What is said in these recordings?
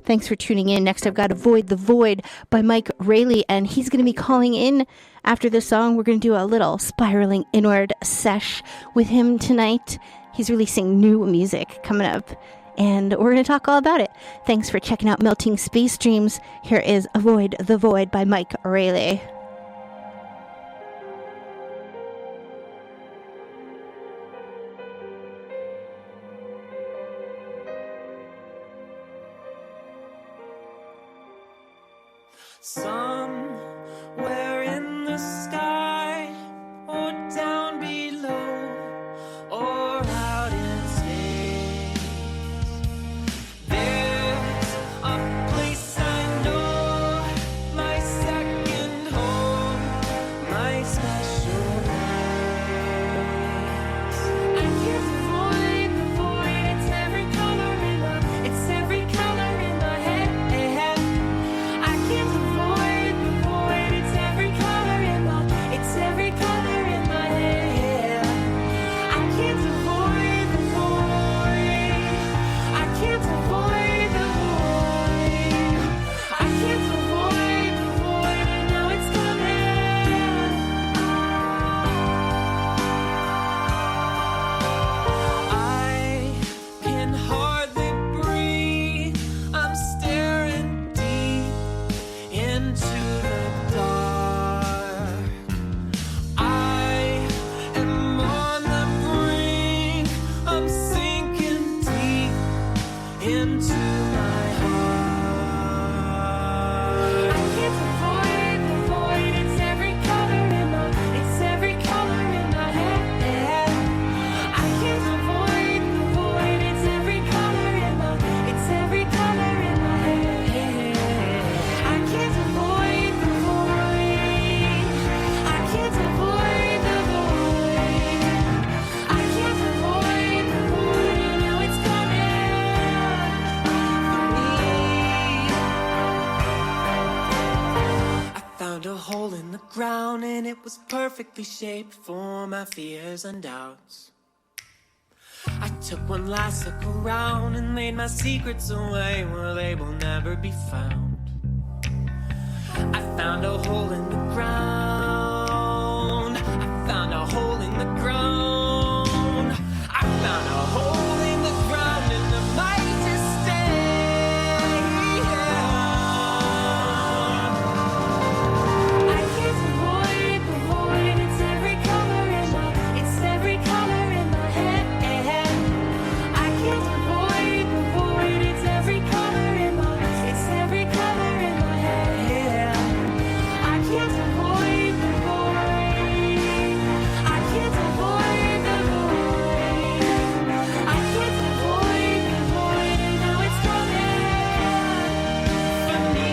Thanks for tuning in. Next, I've got Avoid the Void by Mike Railey, and he's going to be calling in after the song. We're going to do a little spiraling inward sesh with him tonight. He's releasing new music coming up, and we're going to talk all about it. Thanks for checking out Melting Space Dreams. Here is Avoid the Void by Mike Railey. Somewhere in the sky, or down below, or out in space, there's a place I know, my second home, my special place. I can't avoid the void, it's every color in my head. I can't avoid the void, it's every color in my head. I can't avoid the void. I can't avoid the void. I can't avoid the void, and now it's coming. I can hardly breathe. I'm staring deep into the dark. I am on the brink. I'm sinking deep into my heart. I can't avoid the void. It's every color in my head. I can't avoid the void. It's every color in my head. I can't avoid the void. I can't avoid the void. I can't avoid the void, and now it's coming for me. I found a hole in the ground, and it was perfectly shaped for my fears and doubts. I took one last look around and laid my secrets away where they will never be found. I found a hole in the ground. I found a hole in the ground. I found a hole in the ground, and the might to stay. I can't avoid the void. It's every color in my head. I can't avoid the void. It's every color in my head. I can't avoid the void. I can't avoid the void. I can't avoid the void, and now it's coming for me.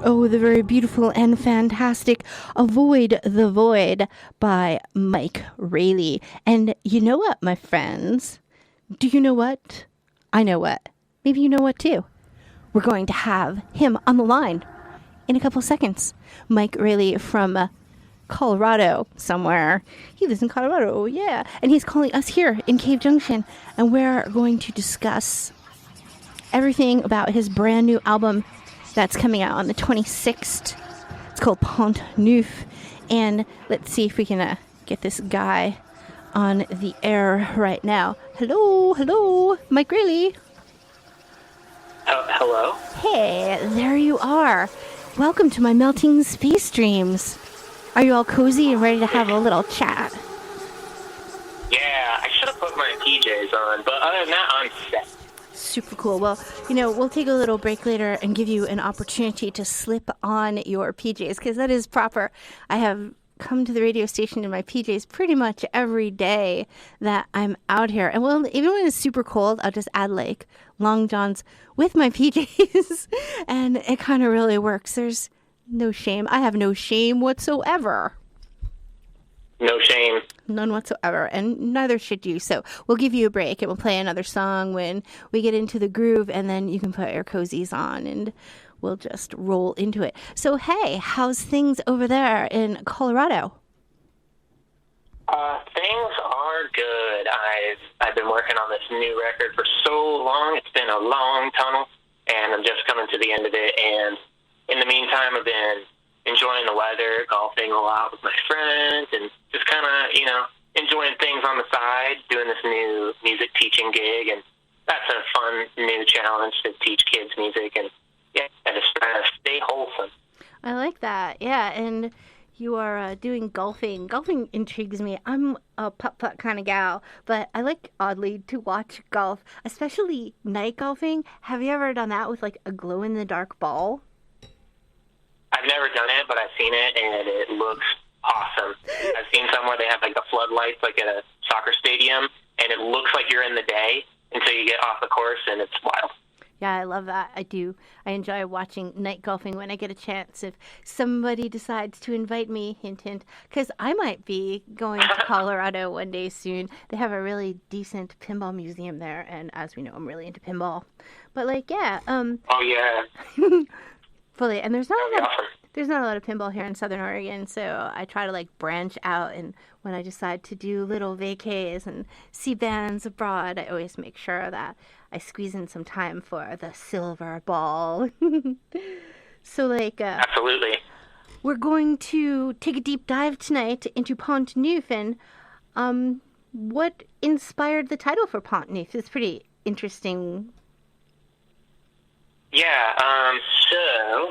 Oh, the very beautiful and fantastic Avoid the Void by Mike Railey. And you know what, my friends? Do you know what? I know what. Maybe you know what too. We're going to have him on the line in a couple seconds. Mike Railey from Colorado somewhere. He lives in Colorado, yeah. And he's calling us here in Cave Junction. And we're going to discuss everything about his brand new album that's coming out on the 26th. It's called Pont Neuf. And let's see if we can get this guy on the air right now. Hello, Mike Railey. Hello? Hey, there you are. Welcome to my Melting Space Dreams. Are you all cozy and ready to have a little chat? Yeah, I should have put my PJs on, but other than that, I'm set. Super cool. Well, we'll take a little break later and give you an opportunity to slip on your PJs, because that is proper. I have come to the radio station in my PJs pretty much every day that I'm out here. And well, even when it's super cold, I'll just add like long johns with my PJs and it kind of really works. There's no shame. I have no shame whatsoever. No shame. None whatsoever, and neither should you. So we'll give you a break, and we'll play another song when we get into the groove, and then you can put your cozies on, and we'll just roll into it. So, hey, how's things over there in Colorado? Things are good. I've been working on this new record for so long. It's been a long tunnel, and I'm just coming to the end of it. And in the meantime, I've been enjoying the weather, golfing a lot with my friends, and just kind of, enjoying things on the side, doing this new music teaching gig. And that's a fun new challenge to teach kids music. And, yeah, and just trying to stay wholesome. I like that. Yeah, and you are doing golfing. Golfing intrigues me. I'm a putt-putt kind of gal, but I like, oddly, to watch golf, especially night golfing. Have you ever done that with, like, a glow-in-the-dark ball? I've never done it, but I've seen it, and it looks awesome. I've seen some where they have, like, the floodlights, like, at a soccer stadium, and it looks like you're in the day until you get off the course, and it's wild. Yeah, I love that. I do. I enjoy watching night golfing when I get a chance. If somebody decides to invite me, hint, hint, because I might be going to Colorado one day soon. They have a really decent pinball museum there, and as we know, I'm really into pinball. But, like, yeah. Oh, yeah. Fully. And there's not Awesome. there's not a lot of pinball here in Southern Oregon, so I try to, like, branch out, and when I decide to do little vacays and see bands abroad, I always make sure that I squeeze in some time for the silver ball. So, like, Absolutely. we're going to take a deep dive tonight into Pont Neuf, and what inspired the title for Pont Neuf? It's pretty interesting. Yeah, so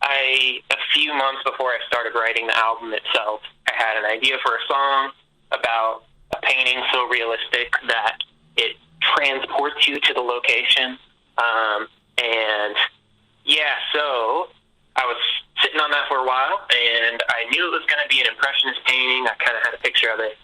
a few months before I started writing the album itself, I had an idea for a song about a painting so realistic that it transports you to the location. And yeah, so I was sitting on that for a while, and I knew it was going to be an impressionist painting. I kind of had a picture of it.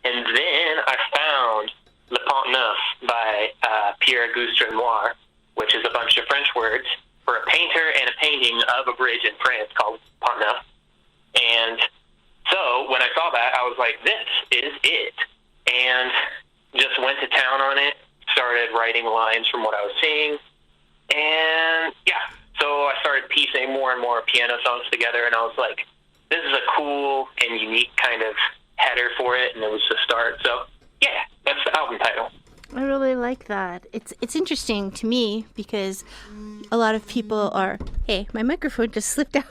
And then I found Le Pont Neuf by Pierre-Auguste Renoir, which is a bunch of French words for a painter and a painting of a bridge in France called Pont Neuf. And so when I saw that, I was like, this is it. And just went to town on it, started writing lines from what I was seeing. And yeah, so I started piecing more and more piano songs together, and I was like, this is a cool and unique kind of header for it, and it was the start. So yeah, that's the album title. I really like that. It's interesting to me because a lot of people are... Hey, my microphone just slipped out.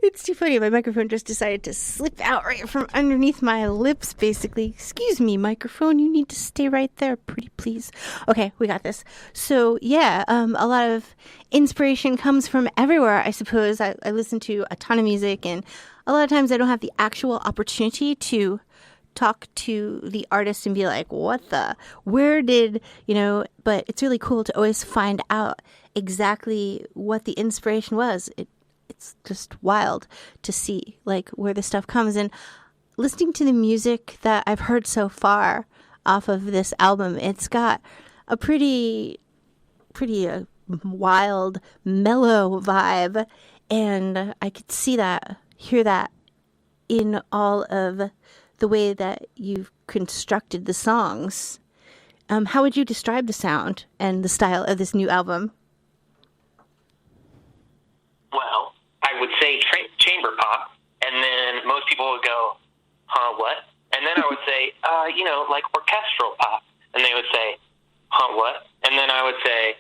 It's too funny. My microphone just decided to slip out right from underneath my lips, basically. Excuse me, microphone. You need to stay right there, pretty please. Okay, we got this. So, yeah, a lot of inspiration comes from everywhere, I suppose. I listen to a ton of music, and a lot of times I don't have the actual opportunity to talk to the artist and be like, where did, but it's really cool to always find out exactly what the inspiration was. It's just wild to see, like, where the stuff comes. And listening to the music that I've heard so far off of this album, it's got a pretty wild, mellow vibe. And I could hear that in all of the way that you've constructed the songs. How would you describe the sound and the style of this new album? Well, I would say chamber pop, and then most people would go, huh, what? And then I would say, like orchestral pop. And they would say, huh, what? And then I would say,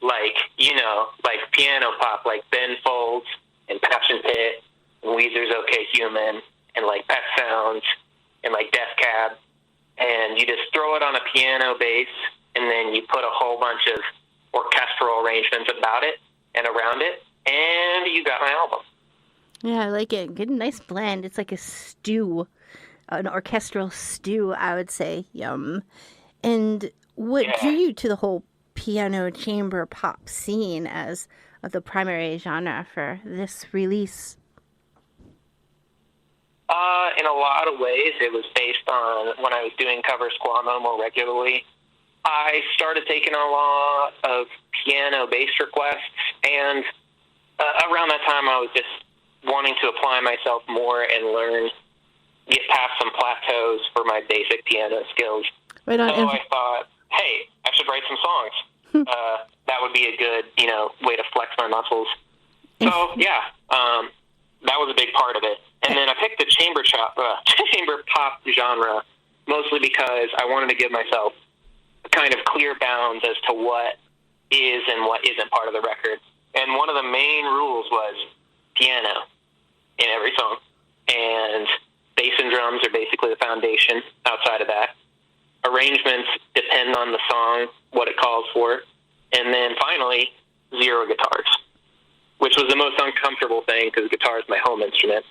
like piano pop, like Ben Folds and Passion Pit and Weezer's OK Human and like Pet Sounds and like Death Cab, and you just throw it on a piano bass, and then you put a whole bunch of orchestral arrangements about it and around it, and you got my album. Yeah, I like it. Good, nice blend. It's like a stew, an orchestral stew, I would say. Yum. And what drew you to the whole piano chamber pop scene as the primary genre for this release? In a lot of ways, it was based on when I was doing Cover Squamo more regularly. I started taking a lot of piano bass requests, and around that time I was just wanting to apply myself more and get past some plateaus for my basic piano skills. Right on. So I thought, hey, I should write some songs. that would be a good, way to flex my muscles. So, yeah, that was a big part of it. And then I picked the chamber pop genre mostly because I wanted to give myself kind of clear bounds as to what is and what isn't part of the record. And one of the main rules was piano in every song. And bass and drums are basically the foundation outside of that. Arrangements depend on the song, what it calls for. And then finally, 0 guitars, which was the most uncomfortable thing because guitar is my home instrument.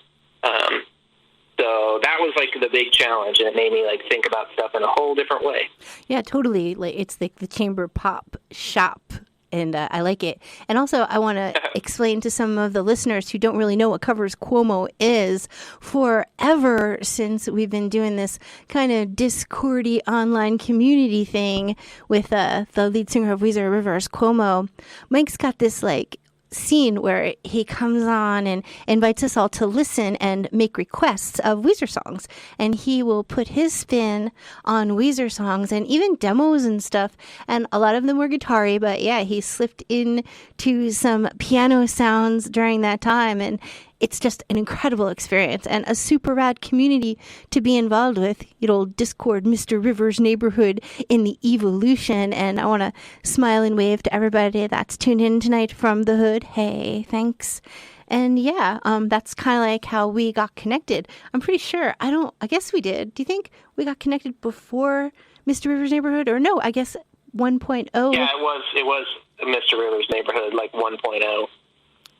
So that was like the big challenge, and it made me like think about stuff in a whole different way. Yeah, totally. Like it's like the chamber pop shop, and I like it. And also, I want to explain to some of the listeners who don't really know what Covers Cuomo is. Forever since we've been doing this kind of Discordy online community thing with the lead singer of Weezer Rivers, Cuomo, Mike's got this like scene where he comes on and invites us all to listen and make requests of Weezer songs, and he will put his spin on Weezer songs and even demos and stuff, and a lot of them were guitar-y, but yeah, he slipped into some piano sounds during that time, and it's just an incredible experience and a super rad community to be involved with. Old Discord, Mr. Rivers neighborhood in the evolution. And I want to smile and wave to everybody that's tuned in tonight from the hood. Hey, thanks. And yeah, that's kind of like how we got connected. I'm pretty sure. I guess we did. Do you think we got connected before Mr. Rivers neighborhood, or no? I guess 1.0. Yeah, it was Mr. Rivers neighborhood, like 1.0.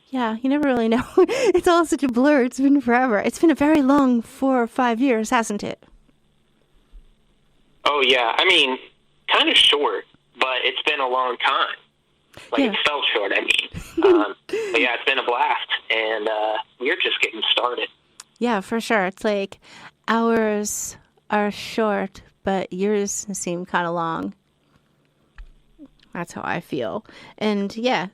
Yeah, you never really know. It's all such a blur. It's been forever. It's been a very long 4 or 5 years, hasn't it? Oh, yeah. I mean, kind of short, but it's been a long time. Like, yeah. It felt short, I mean. But yeah, it's been a blast, and we're just getting started. Yeah, for sure. It's like hours are short, but years seem kind of long. That's how I feel. And yeah,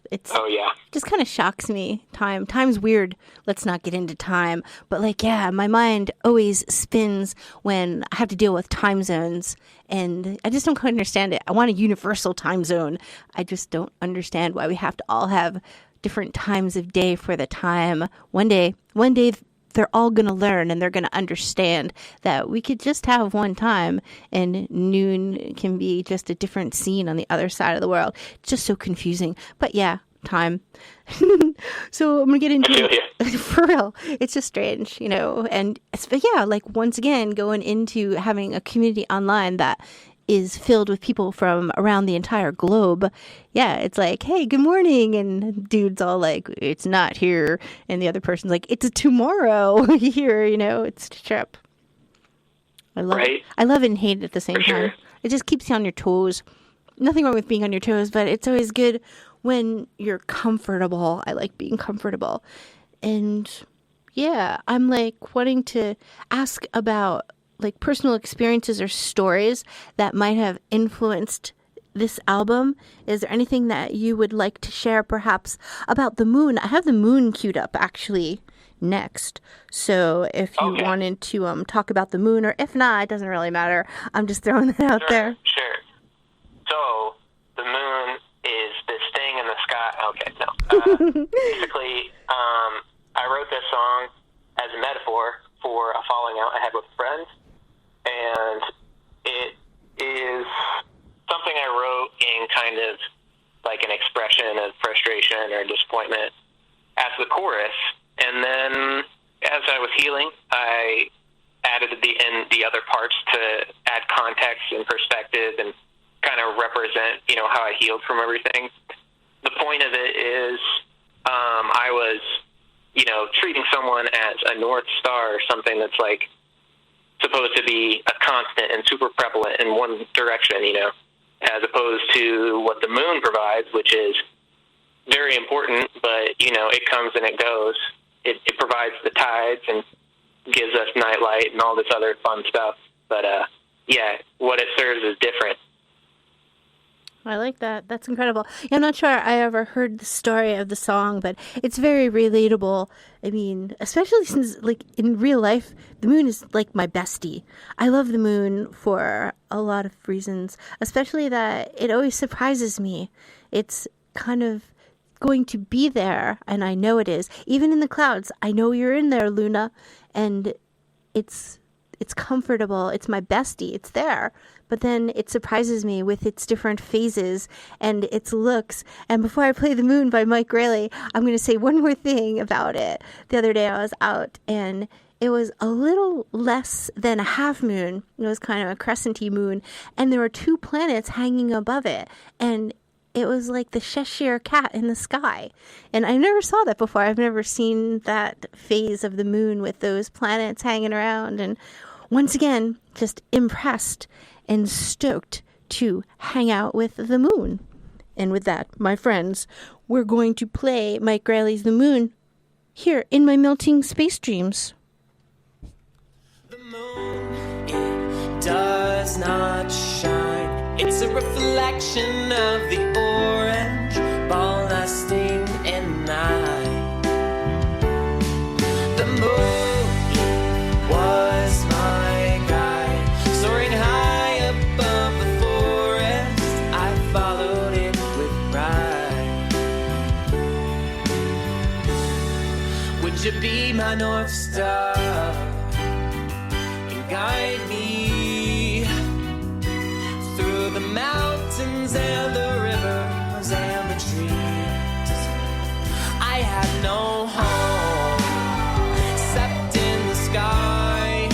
just kind of shocks me. Time's weird. Let's not get into time. But like, yeah, my mind always spins when I have to deal with time zones. And I just don't quite understand it. I want a universal time zone. I just don't understand why we have to all have different times of day for the time. One day, they're all going to learn and they're going to understand that we could just have one time and noon can be just a different scene on the other side of the world. It's just so confusing. But yeah, time. So I'm going to get into it. For real. It's just strange, and but yeah, like once again, going into having a community online that is filled with people from around the entire globe. Yeah, it's like, hey, good morning. And dude's all like, it's not here. And the other person's like, it's a tomorrow here, it's a trip. I love it. I love it and hate it at the same time. It just keeps you on your toes. Nothing wrong with being on your toes, but it's always good when you're comfortable. I like being comfortable. And yeah, I'm like wanting to ask about like personal experiences or stories that might have influenced this album. Is there anything that you would like to share perhaps about the moon? I have the moon queued up actually next. So if you wanted to talk about the moon, or if not, it doesn't really matter. I'm just throwing that out there. Sure. So the moon is this thing in the sky. Okay, no. Basically, I wrote this song as a metaphor for a falling out I had with friends. And it is something I wrote in kind of like an expression of frustration or disappointment as the chorus. And then as I was healing, I added the other parts to add context and perspective and kind of represent, how I healed from everything. The point of it is I was, treating someone as a North Star or something that's like supposed to be a constant and super prevalent in one direction, as opposed to what the moon provides, which is very important, but, it comes and it goes. It provides the tides and gives us nightlight and all this other fun stuff. But, what it serves is different. I like that. That's incredible. Yeah, I'm not sure I ever heard the story of the song, but it's very relatable. I mean, especially since, like, in real life, the moon is, like, my bestie. I love the moon for a lot of reasons, especially that it always surprises me. It's kind of going to be there, and I know it is. Even in the clouds, I know you're in there, Luna, and it's comfortable. It's my bestie. It's there. But then it surprises me with its different phases and its looks. And before I play The Moon by Mike Railey, I'm going to say one more thing about it. The other day I was out and it was a little less than a half moon. It was kind of a crescenty moon. And there were 2 planets hanging above it. And it was like the Cheshire cat in the sky. And I never saw that before. I've never seen that phase of the moon with those planets hanging around. And once again, just impressed and stoked to hang out with the moon. And with that, my friends, we're going to play Mike Railey's The Moon here in my melting space dreams. The moon, it does not shine. It's a reflection of the orange ball lasting in night. The moon was my guide, soaring high above the forest. I followed it with pride. Would you be my North Star and guide me through the mountains and the rivers and the trees? I had no home except in the skies,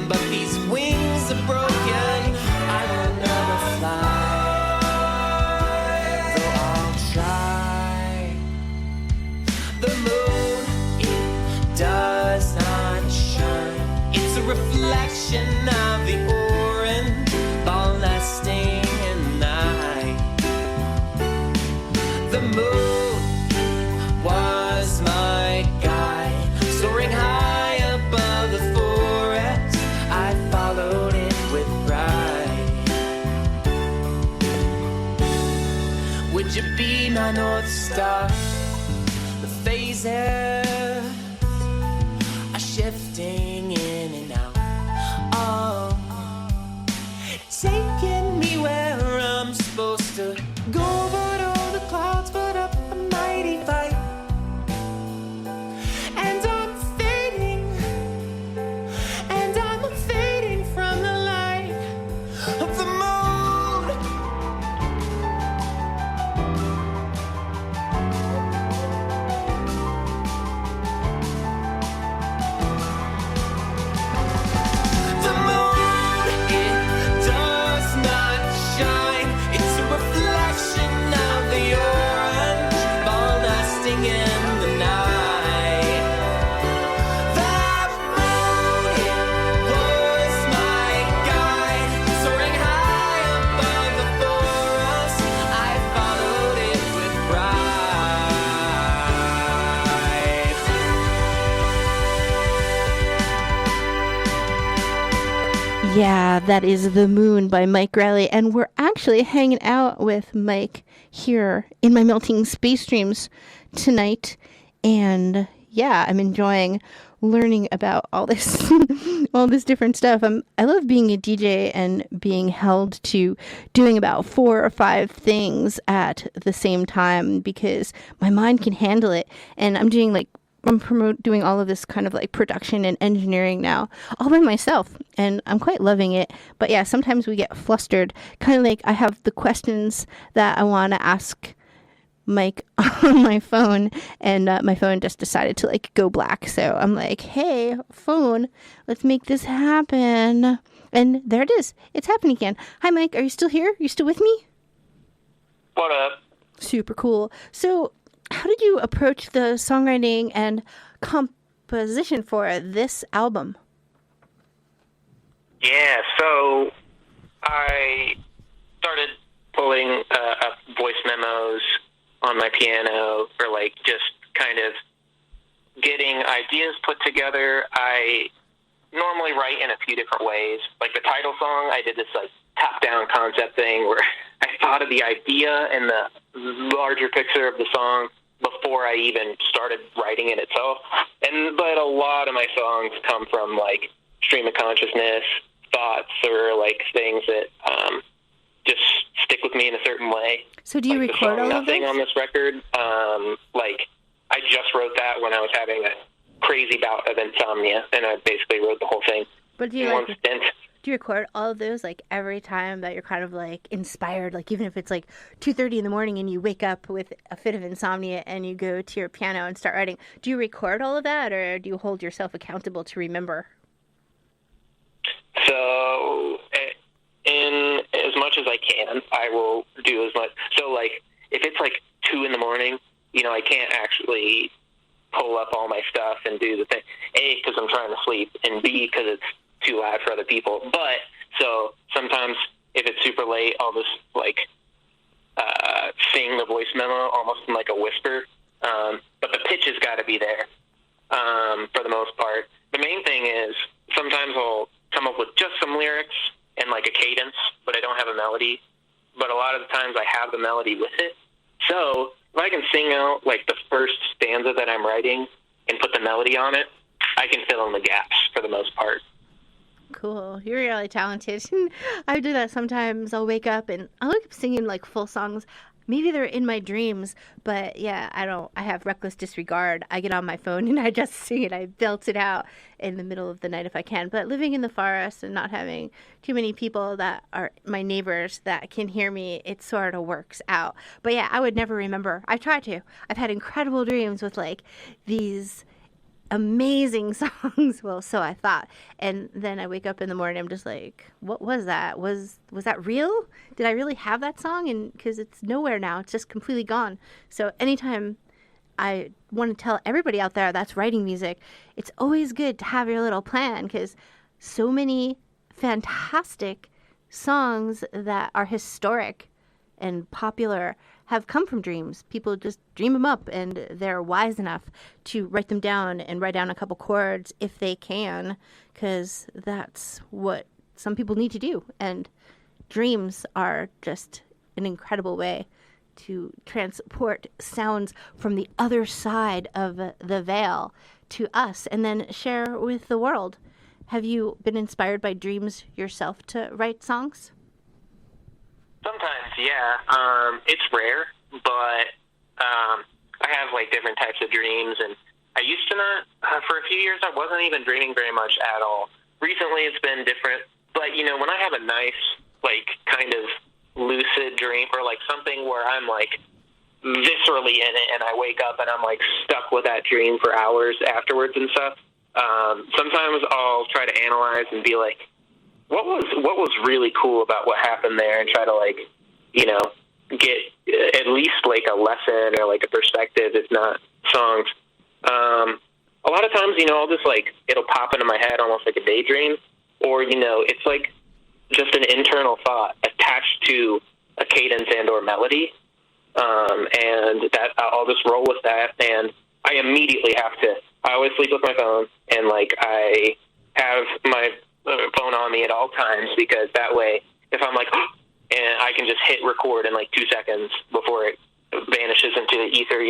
but these wings are broken. I will never fly, though I'll try. The moon, it does not shine. It's a reflection of the orange ball lasting in night. The moon was my guide, soaring high above the forest. I followed it with pride. Would you be my North Star? The phases are shifting in and out. Oh, taking me where I'm supposed to go, but all the clouds put up a mighty fight. And I'm fading from the light of the moon. The moon, it does not shine. It's a reflection of the orange ball lasting in the night. The moon, it was my guide, soaring high above the forest. I followed it with pride. Yeah, that is The Moon by Mike Railey, and we're actually hanging out with Mike here in my melting space dreams tonight. And yeah, I'm enjoying learning about all this all this different stuff. I love being a DJ and being held to doing about 4 or 5 things at the same time because my mind can handle it. And I'm doing all of this kind of like production and engineering now all by myself, and I'm quite loving it. But yeah, sometimes we get flustered, kind of like I have the questions that I want to ask Mike on my phone, and my phone just decided to like go black. So I'm like, hey phone, let's make this happen. And there it is, it's happening again. Hi Mike, are you still here? You still with me? What up? Super cool. So how did you approach the songwriting and composition for this album? Yeah, so I started pulling up voice memos on my piano, or like just kind of getting ideas put together. I normally write in a few different ways. Like the title song, I did this like top-down concept thing where I thought of the idea and the larger picture of the song before I even started writing it itself. But a lot of my songs come from like stream of consciousness thoughts, or like things that just stick with me in a certain way. So do you like record all of Nothing those? on this record, I just wrote that when I was having a crazy bout of insomnia, and I basically wrote the whole thing But do you in one stint. Do you record all of those like every time that you're kind of like inspired, like even if it's like 2:30 in the morning and you wake up with a fit of insomnia and you go to your piano and start writing? Do you record all of that, or do you hold yourself accountable to remember? So, in as much as I can, I will do as much. So, like, if it's like 2 in the morning, I can't actually pull up all my stuff and do the thing. A, because I'm trying to sleep, and B, because it's too loud for other people. But so sometimes if it's super late, I'll just sing the voice memo almost in like a whisper. But the pitch has got to be there for the most part. The main thing is sometimes I'll come up with just some lyrics and like a cadence, but I don't have a melody. But a lot of the times I have the melody with it. So if I can sing out like the first stanza that I'm writing and put the melody on it, I can fill in the gaps for the most part. Cool. You're really talented. I do that sometimes. I'll wake up and I'll wake up singing like full songs. Maybe they're in my dreams, but yeah, I have reckless disregard. I get on my phone and I just sing it. I belt it out in the middle of the night if I can. But living in the forest and not having too many people that are my neighbors that can hear me, it sort of works out. But yeah, I would never remember. I try to. I've had incredible dreams with like these amazing songs. Well, so I thought. And then I wake up in the morning, I'm just like, what was that? Was that real? Did I really have that song? And because it's nowhere now, it's just completely gone. So anytime I want to tell everybody out there that's writing music, it's always good to have your little plan, because so many fantastic songs that are historic and popular have come from dreams. People just dream them up, and they're wise enough to write them down and write down a couple chords if they can, because that's what some people need to do. And dreams are just an incredible way to transport sounds from the other side of the veil to us and then share with the world. Have you been inspired by dreams yourself to write songs? Sometimes, yeah. It's rare, but I have like different types of dreams, and I used to not. For a few years, I wasn't even dreaming very much at all. Recently, it's been different. But when I have a nice, like, kind of lucid dream, or like something where I'm like viscerally in it, and I wake up and I'm like stuck with that dream for hours afterwards and stuff. Sometimes I'll try to analyze and be like, what was really cool about what happened there, and try to like, get at least like a lesson or like a perspective, if not songs. A lot of times, I'll just like, it'll pop into my head almost like a daydream, or, it's like just an internal thought attached to a cadence and or melody. And that I'll just roll with that. And I immediately I always sleep with my phone, and like I have my phone on me at all times, because that way, if I'm like, and I can just hit record in like 2 seconds before it vanishes into the ether,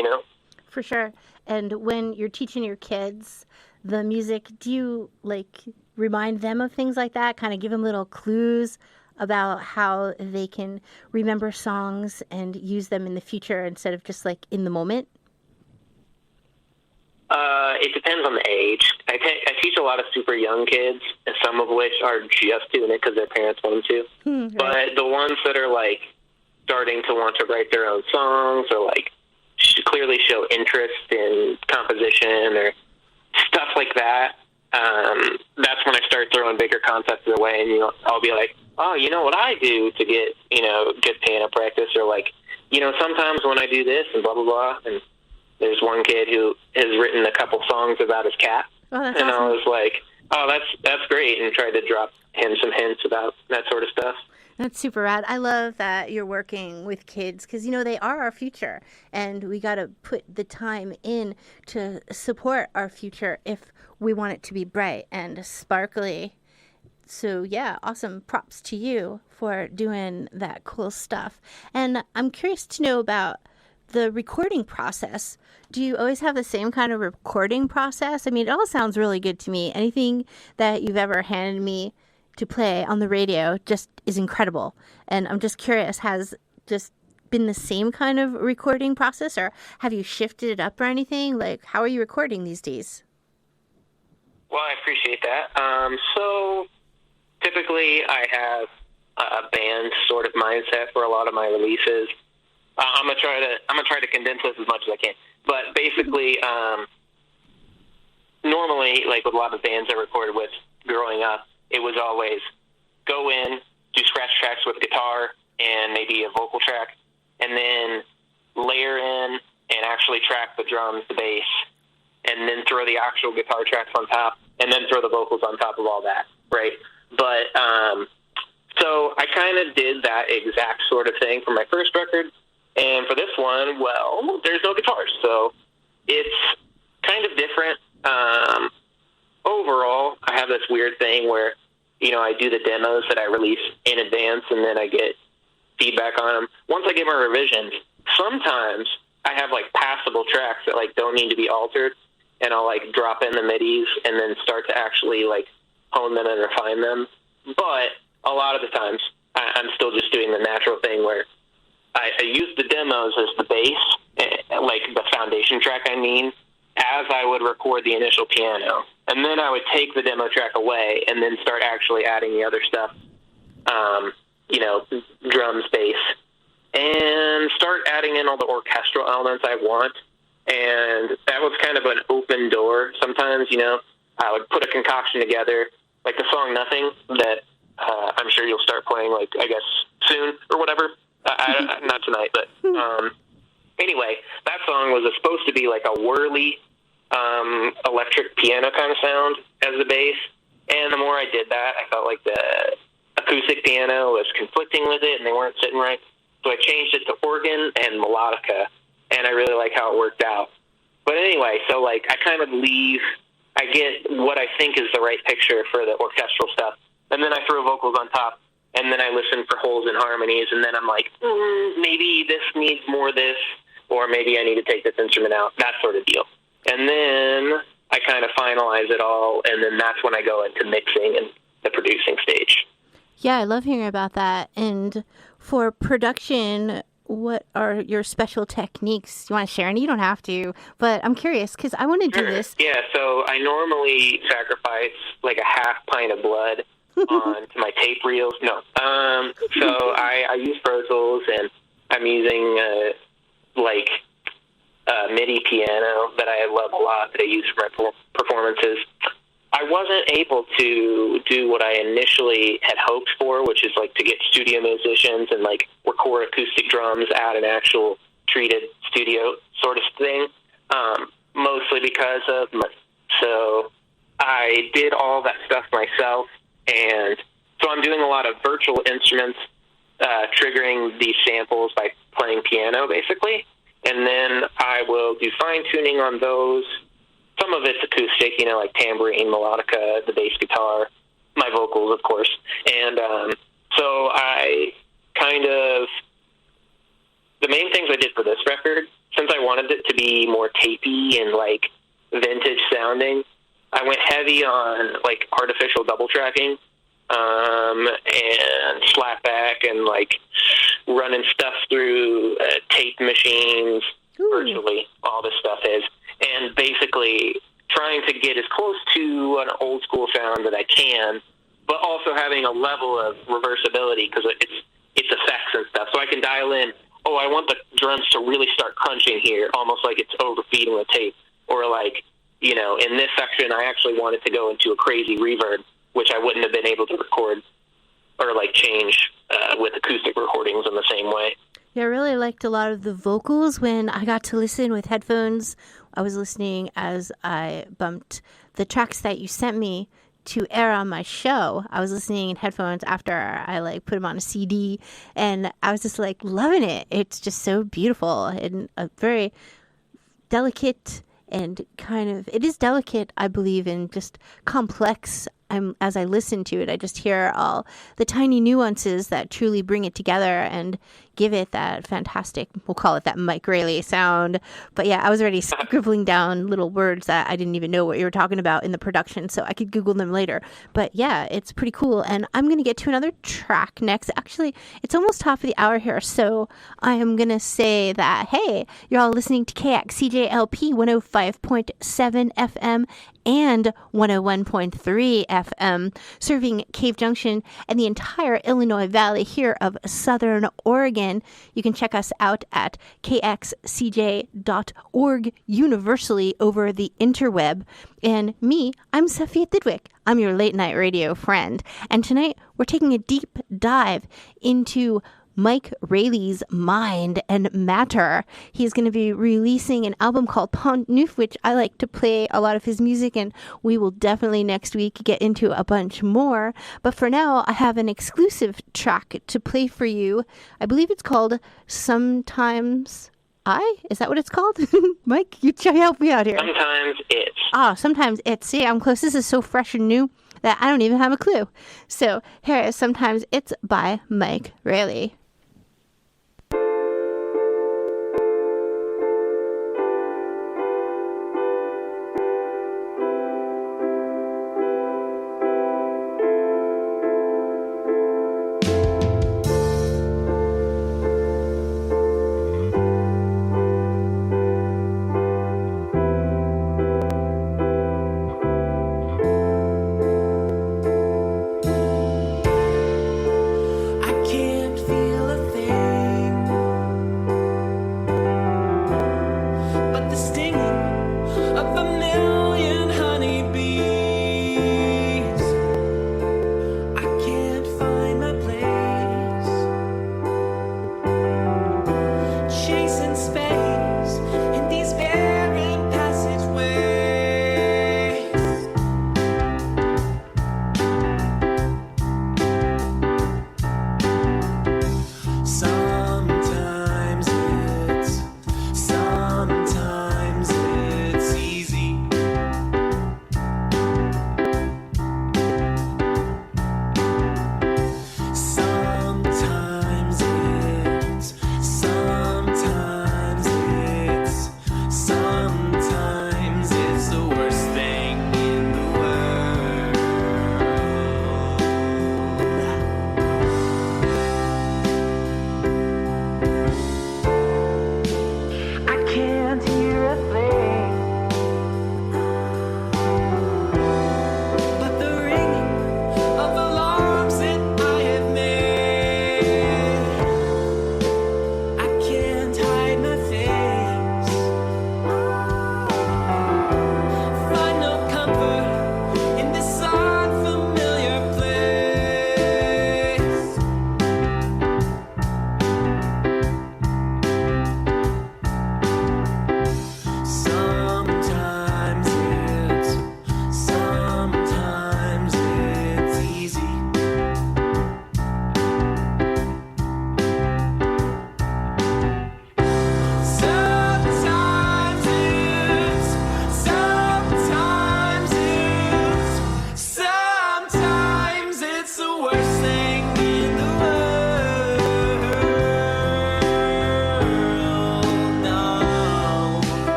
For sure. And when you're teaching your kids the music, do you like remind them of things like that? Kind of give them little clues about how they can remember songs and use them in the future instead of just like in the moment? It depends on the age. I teach a lot of super young kids, some of which are just doing it because their parents want them to. Right. But the ones that are like starting to want to write their own songs, or like clearly show interest in composition or stuff like that, that's when I start throwing bigger concepts their way, and I'll be like, oh, what I do to get good piano practice, or like, sometimes when I do this and blah blah blah. And there's one kid who has written a couple songs about his cat, that's and awesome. I was like, oh, that's great, and tried to drop him some hints about that sort of stuff. That's super rad. I love that you're working with kids, because, they are our future, and we got to put the time in to support our future if we want it to be bright and sparkly. So, yeah, awesome. Props to you for doing that cool stuff. And I'm curious to know about the recording process. Do you always have the same kind of recording process? I mean, it all sounds really good to me. Anything that you've ever handed me to play on the radio just is incredible. And I'm just curious, has just been the same kind of recording process, or have you shifted it up or anything? Like, how are you recording these days? Well, I appreciate that. So typically I have a band sort of mindset for a lot of my releases. I'm gonna try to condense this as much as I can. But basically, normally, like with a lot of bands I recorded with growing up, it was always go in, do scratch tracks with guitar and maybe a vocal track, and then layer in and actually track the drums, the bass, and then throw the actual guitar tracks on top, and then throw the vocals on top of all that, right? But so I kind of did that exact sort of thing for my first record, and for this one, well, there's no guitars, so it's kind of different. Overall, I have this weird thing where, you know, I do the demos that I release in advance, and then I get feedback on them. Once I get my revisions, sometimes I have, like, passable tracks that, like, don't need to be altered, and I'll, like, drop in the midis and then start to actually, like, hone them and refine them. But a lot of the times, I'm still just doing the natural thing where I use the demos as the base, like the foundation track, as I would record the initial piano. And then I would take the demo track away and then start actually adding the other stuff, you know, drums, bass, and start adding in all the orchestral elements I want. And that was kind of an open door. Sometimes, you know, I would put a concoction together, like the song Nothing, that I'm sure you'll start playing, like, I guess, soon or whatever. Not tonight, but anyway, that song was supposed to be like a whirly electric piano kind of sound as the bass. And the more I did that, I felt like the acoustic piano was conflicting with it and they weren't sitting right. So I changed it to organ and melodica, and I really like how it worked out. But anyway, so like I kind of I get what I think is the right picture for the orchestral stuff, and then I throw vocals on top, and then I listen for holes and harmonies, and then I'm like, maybe this needs more of this, or maybe I need to take this instrument out, that sort of deal. And then I kind of finalize it all, and then that's when I go into mixing and the producing stage. Yeah, I love hearing about that. And for production, what are your special techniques? You want to share any? You don't have to, but I'm curious because I want to do this. Yeah, so I normally sacrifice like a half pint of blood onto my tape reels. No. So I use Pro Tools, and I'm using like a MIDI piano that I love a lot that I use for my performances. I wasn't able to do what I initially had hoped for, which is like to get studio musicians and like record acoustic drums at an actual treated studio sort of thing, mostly because of money. So I did all that stuff myself, and so I'm doing a lot of virtual instruments, triggering these samples by playing piano, basically, and then I will do fine-tuning on those. Some of it's acoustic, you know, like tambourine, melodica, the bass guitar, my vocals, of course. And so I kind of, the main things I did for this record, since I wanted it to be more tapey and like vintage sounding, I went heavy on like artificial double tracking and slapback and like running stuff through tape machines. Ooh. Virtually all this stuff is. And basically trying to get as close to an old school sound that I can, but also having a level of reversibility because it's effects and stuff. So I can dial in, I want the drums to really start crunching here, almost like it's overfeeding the tape. Or like, you know, in this section I actually wanted to go into a crazy reverb, which I wouldn't have been able to record or like change with acoustic recordings in the same way. Yeah, I really liked a lot of the vocals when I got to listen with headphones. I was listening as I bumped the tracks that you sent me to air on my show. I was listening in headphones after I like put them on a CD, and I was just like loving it. It's just so beautiful and a very delicate and kind of, it is delicate, I believe, and just complex. As I listen to it, I just hear all the tiny nuances that truly bring it together. And, give it that fantastic, we'll call it that Mike Railey sound. But yeah, I was already scribbling down little words that I didn't even know what you were talking about in the production, so I could Google them later. But yeah, it's pretty cool. And I'm going to get to another track next. Actually, it's almost top of the hour here, so I am going to say that, hey, you're all listening to KXCJ LP 105.7 FM and 101.3 FM, serving Cave Junction and the entire Illinois Valley here of Southern Oregon. You can check us out at kxcj.org universally over the interweb. And me, I'm cephEid Thidwick. I'm your late night radio friend. And tonight we're taking a deep dive into Mike Railey's mind and matter. He's going to be releasing an album called Pont Neuf, which I like to play a lot of his music, and we will definitely next week get into a bunch more. But for now, I have an exclusive track to play for you. I believe it's called Sometimes I? Is that what it's called? Mike, you try to help me out here. Sometimes It's. Sometimes It's. See, I'm close. This is so fresh and new that I don't even have a clue. So here is Sometimes It's by Mike Railey.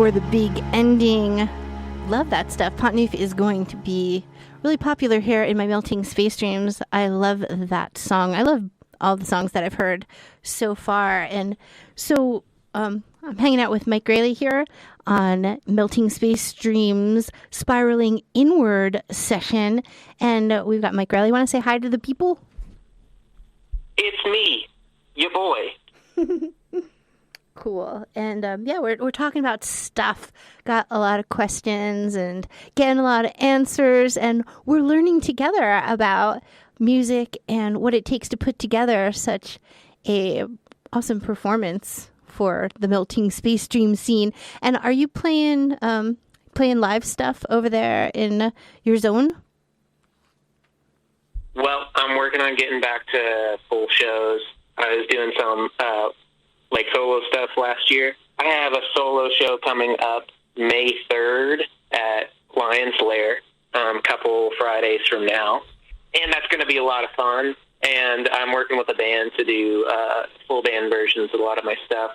for the big ending. Love that stuff. Pont Neuf is going to be really popular here in my Melting Space Dreams. I love that song. I love all the songs that I've heard so far. And so I'm hanging out with Mike Railey here on Melting Space Dreams Spiraling Inward session. And we've got Mike Railey. Want to say hi to the people? It's me, your boy. Cool. And we're talking about stuff. Got a lot of questions and getting a lot of answers, and we're learning together about music and what it takes to put together such a awesome performance for the Melting Space Dream scene. And are you playing live stuff over there in your zone? Well, I'm working on getting back to full shows. I was doing some solo stuff last year. I have a solo show coming up May 3rd at Lion's Lair, a couple Fridays from now. And that's going to be a lot of fun. And I'm working with a band to do full band versions of a lot of my stuff.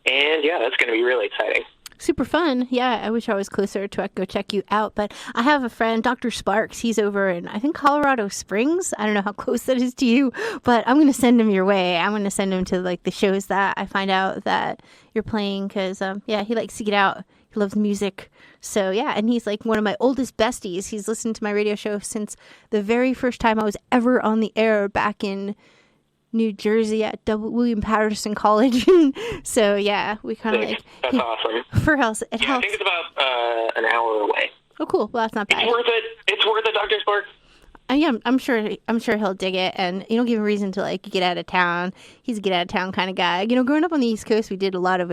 And yeah, that's going to be really exciting. Super fun. Yeah, I wish I was closer to go check you out. But I have a friend, Dr. Sparks. He's over in, I think, Colorado Springs. I don't know how close that is to you, but I'm going to send him your way. I'm going to send him to the shows that I find out that you're playing because, he likes to get out. He loves music. So, yeah, and he's one of my oldest besties. He's listened to my radio show since the very first time I was ever on the air back in New Jersey at William Patterson College. So yeah, we kind of that's awesome. For us, it helps. I think it's about an hour away. Oh, cool. Well, that's not bad. It's worth it. It's worth it, Dr. Sparks. Yeah, I'm sure he'll dig it, and you don't give him a reason to get out of town. He's a get out of town kind of guy. Growing up on the East Coast, we did a lot of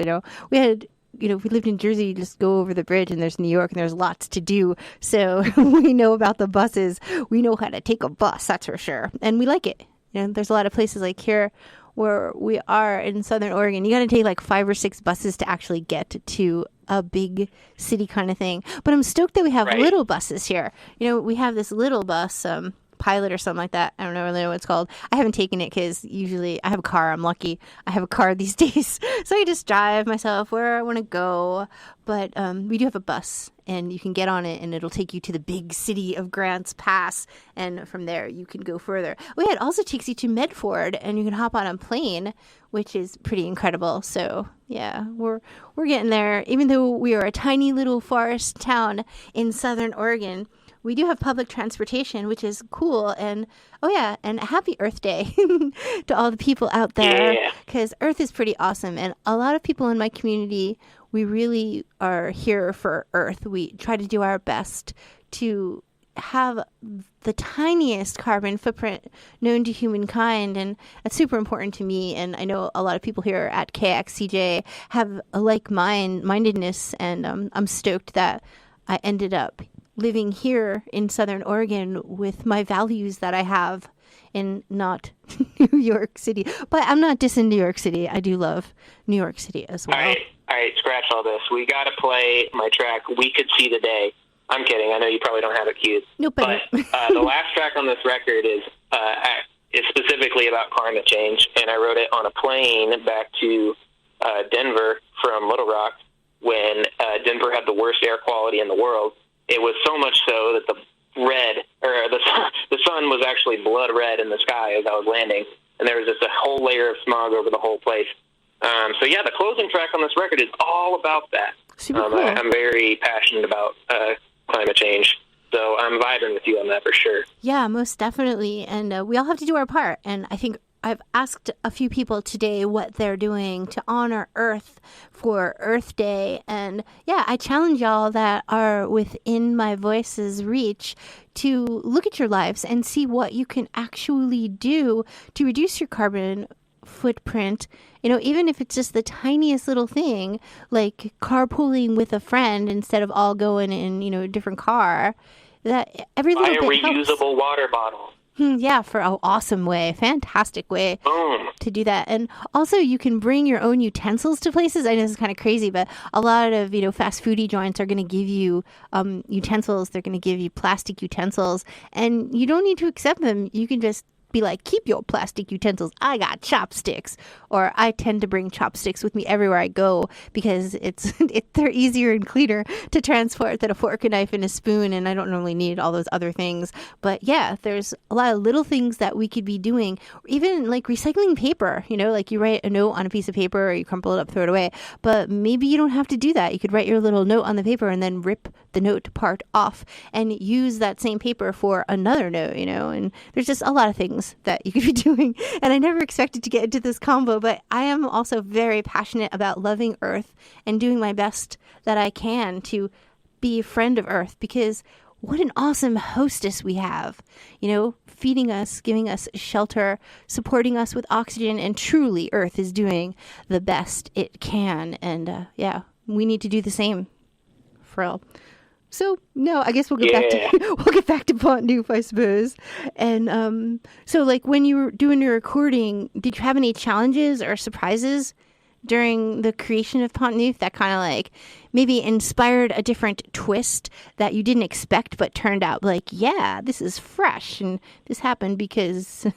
we had. If we lived in Jersey, you just go over the bridge and there's New York and there's lots to do. So we know about the buses. We know how to take a bus, that's for sure. And we like it. There's a lot of places like here where we are in Southern Oregon. You got to take 5 or 6 buses to actually get to a big city kind of thing. But I'm stoked that we have little buses here. We have this little bus, Pilot or something like that. I don't really know what it's called. I haven't taken it because usually I have a car. I'm lucky. I have a car these days. So I just drive myself where I want to go. But we do have a bus, and you can get on it, and it'll take you to the big city of Grants Pass. And from there, you can go further. It also takes you to Medford, and you can hop on a plane, which is pretty incredible. So, yeah, we're getting there. Even though we are a tiny little forest town in Southern Oregon, we do have public transportation, which is cool. And, and happy Earth Day to all the people out there, because Earth is pretty awesome. And a lot of people in my community, we really are here for Earth. We try to do our best to have the tiniest carbon footprint known to humankind, and that's super important to me. And I know a lot of people here at KXCJ have a like-mindedness, and I'm stoked that I ended up living here in Southern Oregon with my values that I have, in not New York City. But I'm not dissing New York City. I do love New York City as well. All right, scratch all this. We got to play my track, We Could See the Day. I'm kidding. I know you probably don't have it queued. Nope. But the last track on this record is specifically about climate change, and I wrote it on a plane back to Denver from Little Rock when Denver had the worst air quality in the world. It was so much so that the sun was actually blood red in the sky as I was landing, and there was just a whole layer of smog over the whole place. The closing track on this record is all about that. Super cool. I'm very passionate about climate change, so I'm vibing with you on that for sure. Yeah, most definitely, and we all have to do our part, and I think I've asked a few people today what they're doing to honor Earth for Earth Day. And yeah, I challenge y'all that are within my voice's reach to look at your lives and see what you can actually do to reduce your carbon footprint. Even if it's just the tiniest little thing, like carpooling with a friend instead of all going in, a different car. That every little bit helps. Buy a reusable water bottle. Yeah, for an awesome way, fantastic way to do that. And also you can bring your own utensils to places. I know this is kind of crazy, but a lot of, fast foodie joints are going to give you utensils. They're going to give you plastic utensils, and you don't need to accept them. You can just be like, keep your plastic utensils. I got chopsticks. Or I tend to bring chopsticks with me everywhere I go because they're easier and cleaner to transport than a fork, a knife, and a spoon. And I don't normally need all those other things. But yeah, there's a lot of little things that we could be doing. Even like recycling paper, like you write a note on a piece of paper or you crumple it up, throw it away. But maybe you don't have to do that. You could write your little note on the paper and then rip the note part off and use that same paper for another note, and there's just a lot of things that you could be doing. And I never expected to get into this combo, but I am also very passionate about loving Earth and doing my best that I can to be a friend of Earth, because what an awesome hostess we have, feeding us, giving us shelter, supporting us with oxygen, and truly Earth is doing the best it can. And we need to do the same for real. So no, I guess we'll get back to Pont Neuf, I suppose. And so like when you were doing your recording, did you have any challenges or surprises during the creation of Pont Neuf that kind of like maybe inspired a different twist that you didn't expect but turned out like, yeah, this is fresh and this happened because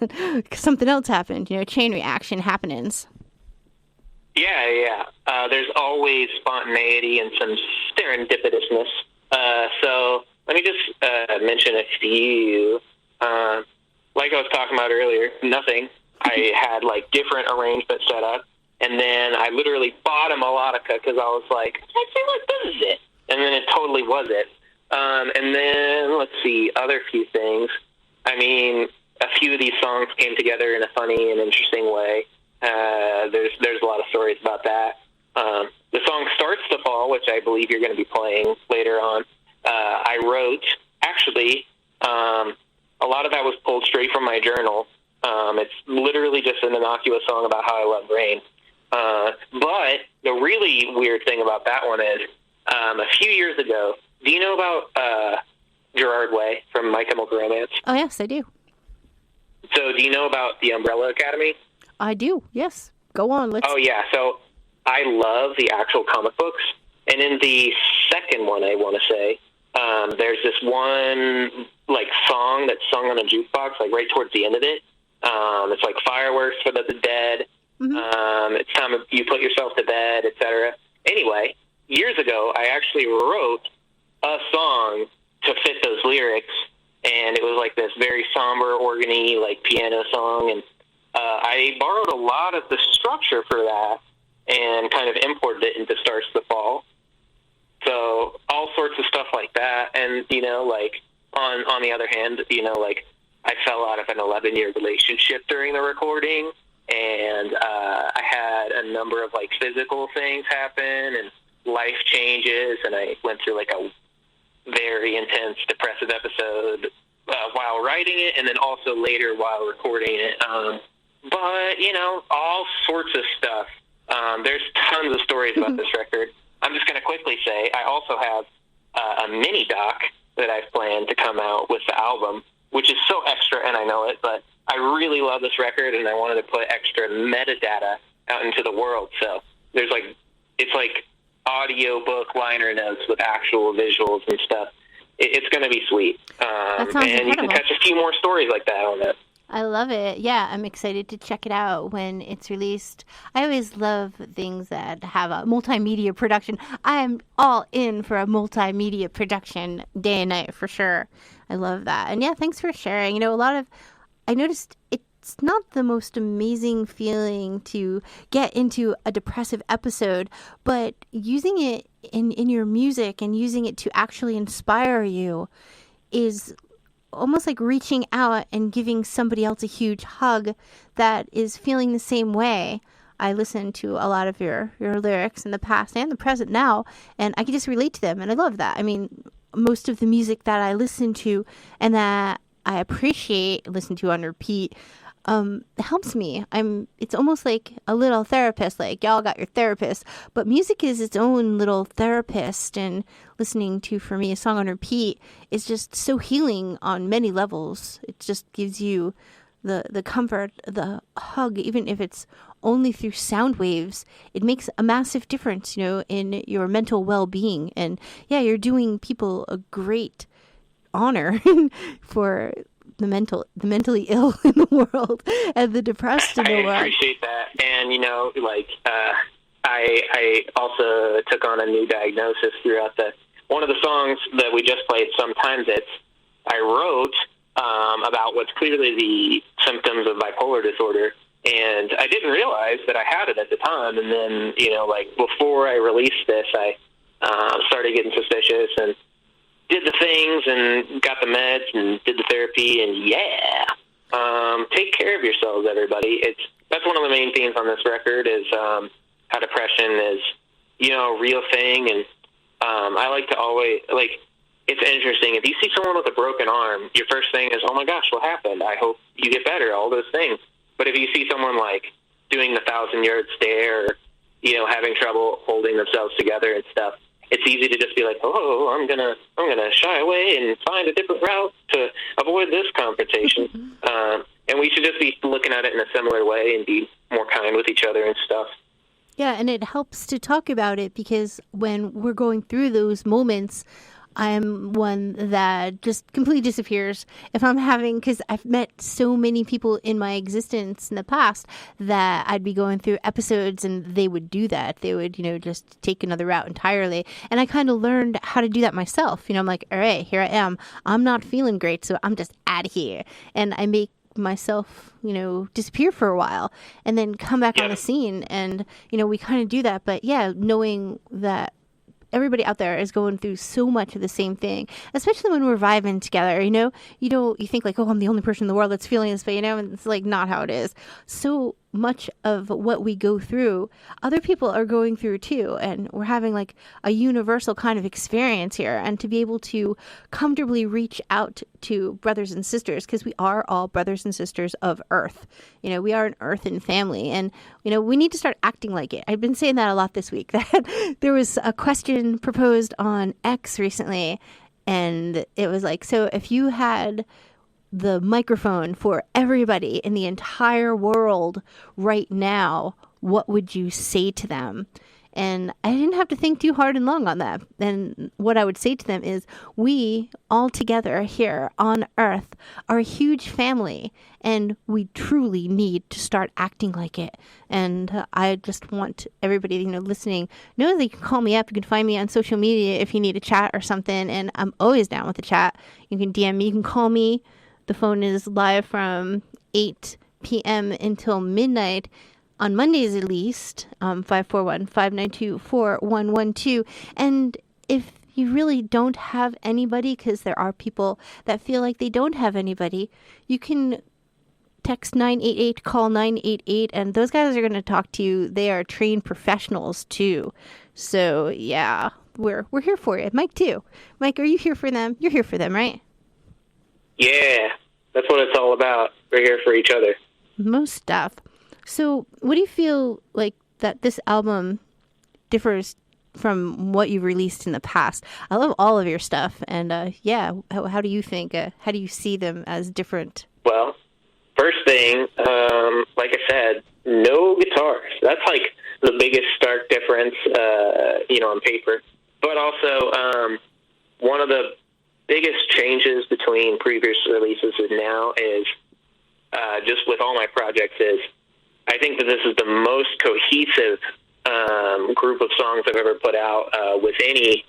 something else happened, chain reaction happenings? Yeah. There's always spontaneity and some serendipitousness. So let me just mention a few. Like I was talking about earlier, nothing. I had like different arrangements set up, and then I literally bought a melodica because I was like, I feel like this is it, and then it totally was it. And then let's see, other few things. I mean, a few of these songs came together in a funny and interesting way. There's a lot of stories about that. The song Starts to Fall, which I believe you're going to be playing later on, I wrote, actually, a lot of that was pulled straight from my journal. It's literally just an innocuous song about how I love rain. But the really weird thing about that one is, a few years ago, do you know about Gerard Way from My Chemical Romance? Oh, yes, I do. So do you know about the Umbrella Academy? I do, yes. Go on. Oh, yeah. So I love the actual comic books. And in the second one, I want to say, there's this one like song that's sung on a jukebox, like right towards the end of it. It's like fireworks for the dead. Mm-hmm. It's time you put yourself to bed, etc. Anyway, years ago, I actually wrote a song to fit those lyrics, and it was like this very somber, organy, like piano song, and I borrowed a lot of the structure for that and kind of imported it into Starts to Fall. So all sorts of stuff like that. And, like on the other hand, like I fell out of an 11-year relationship during the recording, and I had a number of like physical things happen and life changes, and I went through like a very intense depressive episode while writing it, and then also later while recording it. But, all sorts of stuff. There's tons of stories about this record. I'm just going to quickly say I also have a mini doc that I've planned to come out with the album, which is so extra, and I know it, but I really love this record, and I wanted to put extra metadata out into the world. So there's it's like audio book liner notes with actual visuals and stuff. It's going to be sweet. That sounds and incredible. You can catch a few more stories like that on it. I love it. Yeah, I'm excited to check it out when it's released. I always love things that have a multimedia production. I am all in for a multimedia production day and night for sure. I love that. And yeah, thanks for sharing. I noticed it's not the most amazing feeling to get into a depressive episode, but using it in your music and using it to actually inspire you is almost like reaching out and giving somebody else a huge hug that is feeling the same way. I listened to a lot of your lyrics in the past and the present now, and I can just relate to them, and I love that. I mean, most of the music that I listen to and that I appreciate, listen to on repeat, helps me. It's almost like a little therapist, like y'all got your therapist, but music is its own little therapist, and listening to, for me, a song on repeat is just so healing on many levels. It just gives you the comfort, the hug, even if it's only through sound waves. It makes a massive difference, in your mental well-being. And yeah, you're doing people a great honor for the mentally ill in the world and the depressed in the world. I appreciate that. And, I also took on a new diagnosis throughout one of the songs that we just played, Sometimes I wrote about what's clearly the symptoms of bipolar disorder. And I didn't realize that I had it at the time. And then, before I released this, I started getting suspicious and did the things and got the meds and did the therapy. And take care of yourselves, everybody. That's one of the main themes on this record is how depression is, a real thing. And I like to always, it's interesting. If you see someone with a broken arm, your first thing is, oh my gosh, what happened? I hope you get better, all those things. But if you see someone doing the 1,000-yard stare or, having trouble holding themselves together and stuff, it's easy to just be like, oh, I'm gonna shy away and find a different route to avoid this confrontation. And we should just be looking at it in a similar way and be more kind with each other and stuff. Yeah, and it helps to talk about it because when we're going through those moments, I'm one that just completely disappears if I'm because I've met so many people in my existence in the past that I'd be going through episodes and they would do that. They would, just take another route entirely. And I kind of learned how to do that myself. I'm like, all right, here I am. I'm not feeling great, so I'm just out of here. And I make myself, disappear for a while and then come back on the scene. And, we kind of do that. But yeah, knowing that everybody out there is going through so much of the same thing, especially when we're vibing together. You think like, oh, I'm the only person in the world that's feeling this, but and it's not how it is. So much of what we go through, other people are going through too, and we're having a universal kind of experience here. And to be able to comfortably reach out to brothers and sisters, because we are all brothers and sisters of Earth. We are an earthen family, and we need to start acting like it. I've been saying that a lot this week. That there was a question proposed on X recently, and it was so if you had the microphone for everybody in the entire world right now, what would you say to them? And I didn't have to think too hard and long on that. And what I would say to them is, we all together here on Earth are a huge family, and we truly need to start acting like it. And I just want everybody, listening, know that you can call me up. You can find me on social media if you need a chat or something, and I'm always down with a chat. You can DM me, you can call me. The phone is live from 8 p.m. until midnight on Mondays at least, 541-592-4112. And if you really don't have anybody, because there are people that feel like they don't have anybody, you can text 988, call 988, and those guys are going to talk to you. They are trained professionals too. So yeah, we're here for you. Mike too. Mike, are you here for them? You're here for them, right? Yeah, that's what it's all about. We're here for each other. Most stuff. So what do you feel like that this album differs from what you've released in the past? I love all of your stuff. And how do you think, how do you see them as different? Well, first thing, like I said, no guitars. That's the biggest stark difference, on paper. But also, one of the biggest changes between previous releases and now is just with all my projects is I think that this is the most cohesive group of songs I've ever put out with any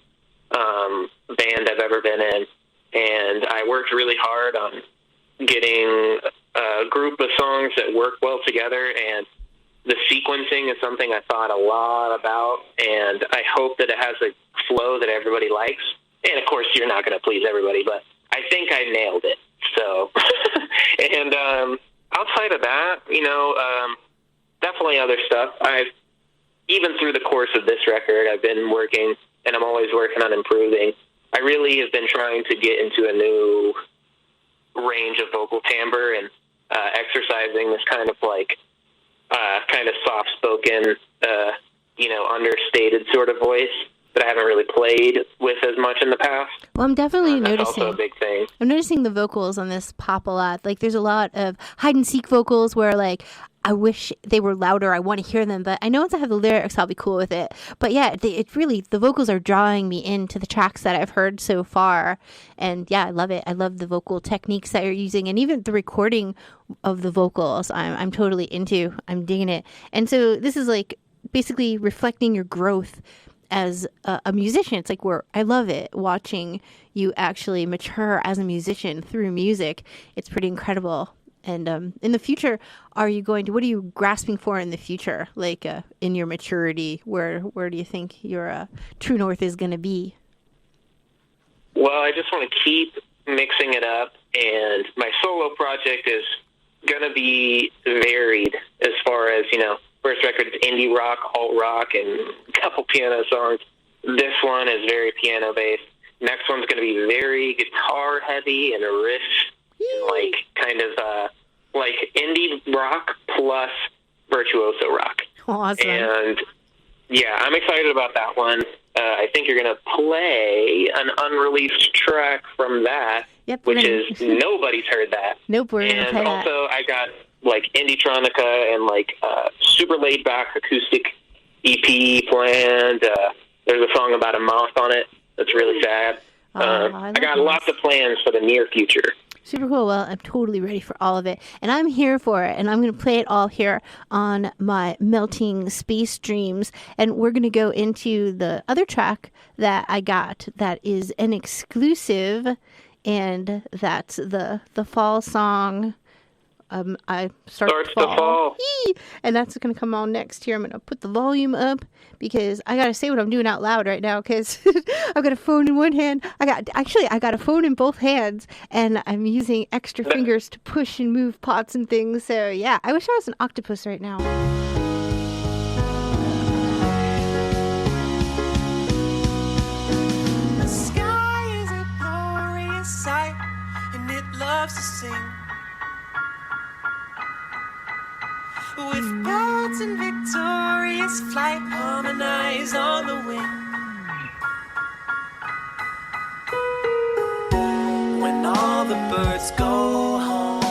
band I've ever been in. And I worked really hard on getting a group of songs that work well together, and the sequencing is something I thought a lot about, and I hope that it has a flow that everybody likes. And, of course, you're not going to please everybody, but I think I nailed it. So, and outside of that, definitely other stuff. Even through the course of this record, I've been working, and I'm always working on improving. I really have been trying to get into a new range of vocal timbre and exercising this kind of soft-spoken, understated sort of voice that I haven't really played with as much in the past. Well, I'm definitely that's noticing. Also a big thing. I'm noticing the vocals on this pop a lot. There's a lot of hide and seek vocals where I wish they were louder. I want to hear them, but I know once I have the lyrics, I'll be cool with it. But yeah, it really, the vocals are drawing me into the tracks that I've heard so far. And yeah, I love it. I love the vocal techniques that you're using, and even the recording of the vocals. I'm totally into. I'm digging it. And so this is like basically reflecting your growth as a musician. It's like I love it watching you actually mature as a musician through music. It's pretty incredible. And in the future, what are you grasping for in the future? Like in your maturity, where do you think your true north is going to be? Well, I just want to keep mixing it up, and my solo project is going to be varied as far as, first record's indie rock, alt rock, and a couple piano songs. This one is very piano-based. Next one's going to be very guitar-heavy and a riff. Like kind of like indie rock plus virtuoso rock. Awesome. And yeah, I'm excited about that one. I think you're going to play an unreleased track from that, which is nobody's heard that. Nope, we're going to play that. And also I got like indie-tronica and like super laid-back acoustic EP planned. There's a song about a moth on it that's really sad. I got lots of plans for the near future. Super cool. Well, I'm totally ready for all of it. And I'm here for it. And I'm going to play it all here on my Melting Space Dreams. And we're going to go into the other track that I got that is an exclusive. And that's the fall song. I starts to fall. And that's going to come on next here. I'm going to put the volume up because I got to say what I'm doing out loud right now because I've got a phone in one hand. I got a phone in both hands, and I'm using extra fingers to push and move pots and things. So yeah, I wish I was an octopus right now. The sky is a glorious sight, and it loves to sing. With birds in victorious flight, harmonize on the wing. When all the birds go home,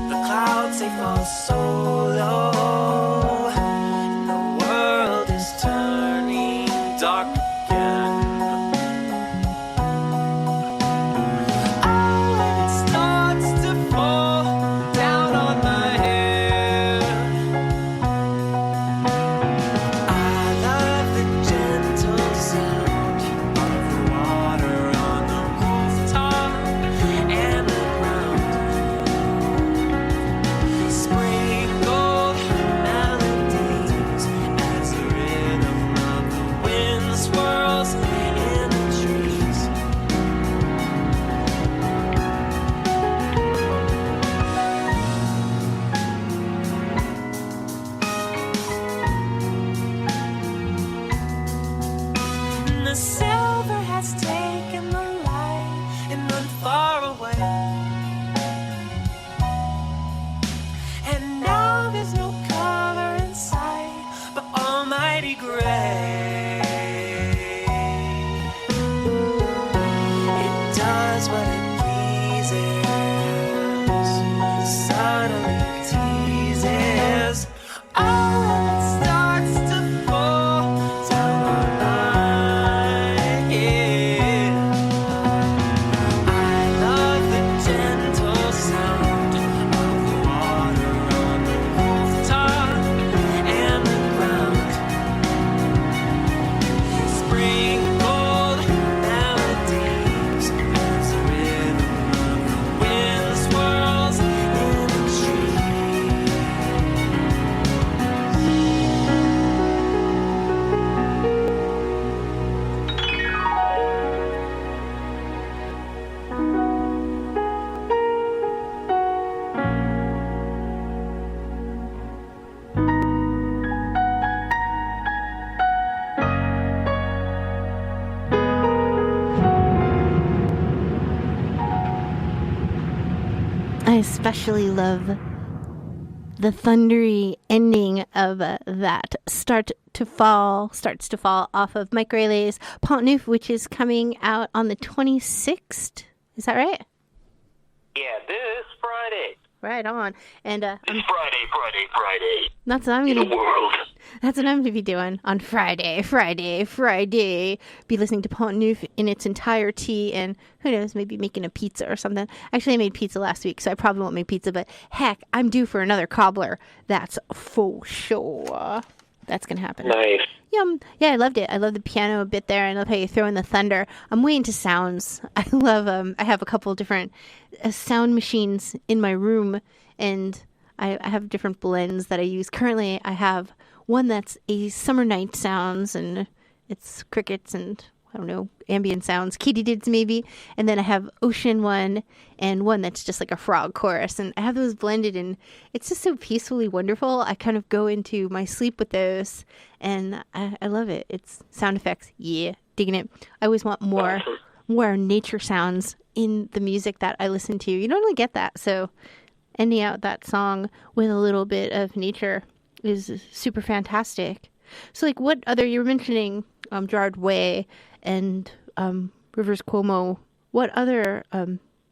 the clouds they fall so low, and the world is turning dark again. Oh, when it starts to fall down on my head, I love the gentle sound of the water on the rooftop and the ground. Sprinkled melodies as the rhythm of the wind swirls in the trees. The silver has taken the light and run far away, and now there's no color in sight but almighty gray. It does what it pleases, subtly teases. Oh, when it starts to fall down on my head, I love the gentle sound of the water on the rooftop and the ground. Sprinkled melodies as the rhythm of the wind swirls in the trees. I especially love the thundery ending of that starts to fall off of Mike Railey's Pont Neuf, which is coming out on the 26th. Is that right? Yeah, this Friday. Right on. And It's Friday. that's what I'm In gonna. the world. That's what I'm gonna be doing on Friday. Be listening to Pont Neuf in its entirety, and who knows, maybe making a pizza or something. Actually, I made pizza last week, so I probably won't make pizza. But heck, I'm due for another cobbler. That's for sure. That's gonna happen. Nice. Yeah, I loved it. I love the piano a bit there. I love how you throw in the thunder. I'm way into sounds. I love. I have a couple different sound machines in my room, and I have different blends that I use. Currently, I have one that's a summer night sounds, and it's crickets and I don't know, ambient sounds, katydids maybe. And then I have ocean one and one that's just like a frog chorus. And I have those blended, and it's just so peacefully wonderful. I kind of go into my sleep with those, and I love it. It's sound effects. Yeah, digging it. I always want more nature sounds in the music that I listen to. You don't really get that. So ending out that song with a little bit of nature is super fantastic. So like what other, you were mentioning Gerard Way and Rivers Cuomo. What other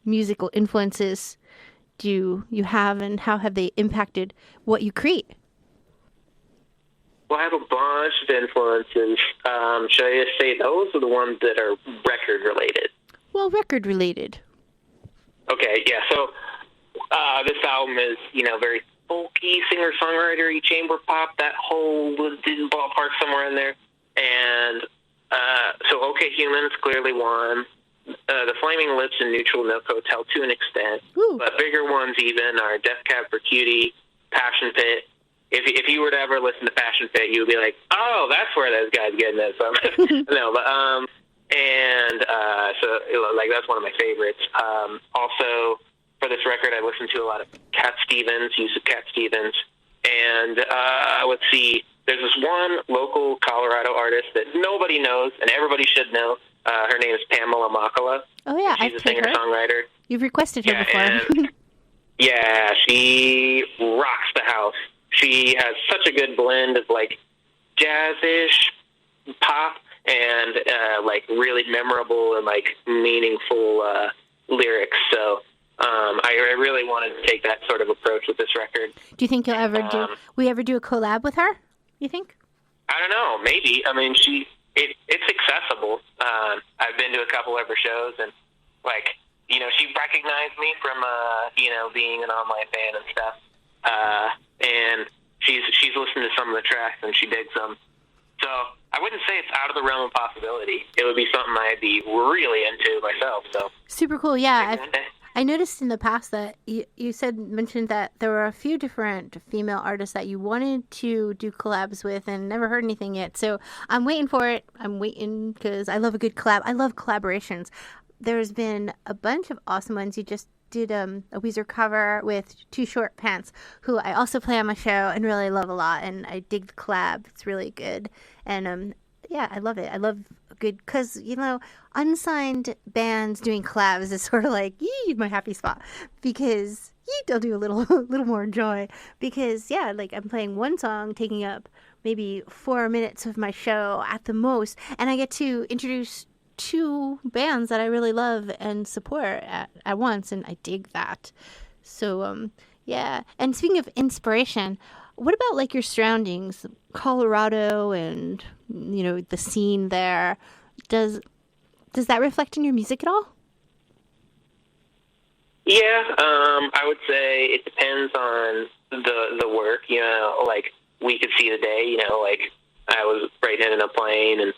musical influences do you have, and how have they impacted what you create? Well, I have a bunch of influences. Should I just say those are the ones that are record related? Well, record related. Okay, yeah. So this album is, very folky, singer-songwriter-y, chamber pop, that whole ballpark somewhere in there. And so OK Humans clearly won. The Flaming Lips and Neutral Milk Hotel to an extent. Ooh. But bigger ones even are Death Cab for Cutie, Passion Pit. If you were to ever listen to Passion Pit, you would be like, oh, that's where those guys getting this from. No, but so like that's one of my favorites. Also, for this record, I listened to a lot of Cat Stevens, use of Cat Stevens, and let's see. There's this one local Colorado artist that nobody knows, and everybody should know. Her name is Pamela Makala. Oh, yeah. She's a singer-songwriter. You've requested her before. And, yeah, she rocks the house. She has such a good blend of, like, jazz-ish pop and, like, really memorable and, like, meaningful lyrics. So I really wanted to take that sort of approach with this record. Do you think you'll ever do a collab with her, you think? I don't know. Maybe. I mean, it's accessible. I've been to a couple of her shows, and like, she recognized me from being an online fan and stuff. And she's listened to some of the tracks, and she digs them. So I wouldn't say it's out of the realm of possibility. It would be something I'd be really into myself. So super cool. Yeah. I noticed in the past that you mentioned that there were a few different female artists that you wanted to do collabs with and never heard anything yet. So I'm waiting for it. I'm waiting because I love a good collab. I love collaborations. There's been a bunch of awesome ones. You just did a Weezer cover with Too Short Pants, who I also play on my show and really love a lot. And I dig the collab. It's really good. And yeah, I love it. I love good, because unsigned bands doing collabs is sort of like my happy spot, because they'll do a little more joy, because yeah, like I'm playing one song taking up maybe 4 minutes of my show at the most, and I get to introduce two bands that I really love and support at once, and I dig that. So yeah. And speaking of inspiration, what about like your surroundings, Colorado, and the scene there? Does that reflect in your music at all? Yeah, I would say it depends on the work. Like We Could See the Day. Like I was right in a plane, and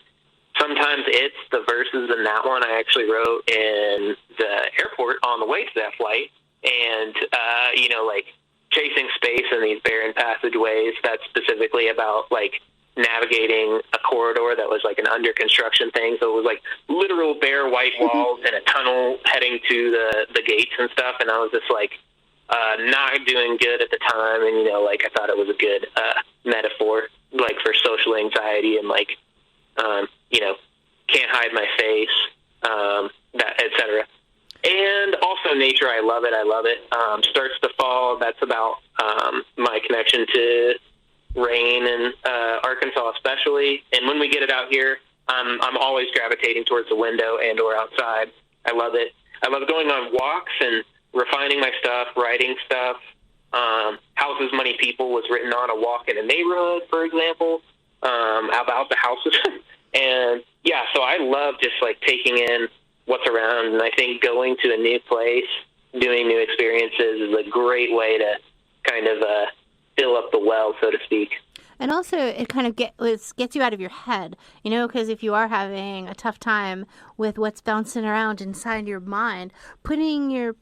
sometimes it's the verses in that one I actually wrote in the airport on the way to that flight, and like chasing space in these barren passageways. That's specifically about like navigating a corridor that was like an under construction thing. So it was like literal bare white walls and a tunnel heading to the gates and stuff. And I was just like not doing good at the time. And, like I thought it was a good metaphor, like for social anxiety and like, can't hide my face, that, et cetera. And also nature, I love it. Starts to Fall, that's about my connection to rain in Arkansas especially. And when we get it out here, I'm always gravitating towards the window and or outside. I love it. I love going on walks and refining my stuff, writing stuff. Houses Money People was written on a walk in a neighborhood, for example, about the houses. And yeah, so I love just like taking in what's around, and I think going to a new place, doing new experiences is a great way to kind of fill up the well, so to speak. And also, it kind of gets you out of your head, you know, because if you are having a tough time with what's bouncing around inside your mind, putting your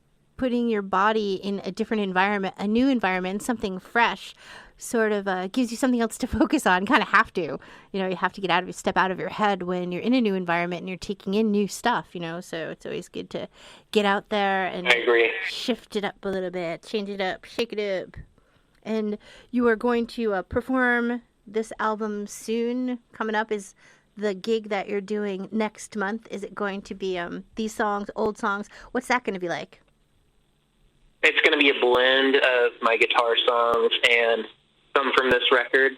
body in a different environment, a new environment, something fresh, sort of gives you something else to focus on. Kind of have to, you know, you have to step out of your head when you're in a new environment and you're taking in new stuff, you know. So it's always good to get out there and I agree. Shift it up a little bit, change it up, shake it up. And you are going to perform this album soon. Coming up is the gig that you're doing next month. Is it going to be these songs, old songs? What's that going to be like? It's going to be a blend of my guitar songs and some from this record,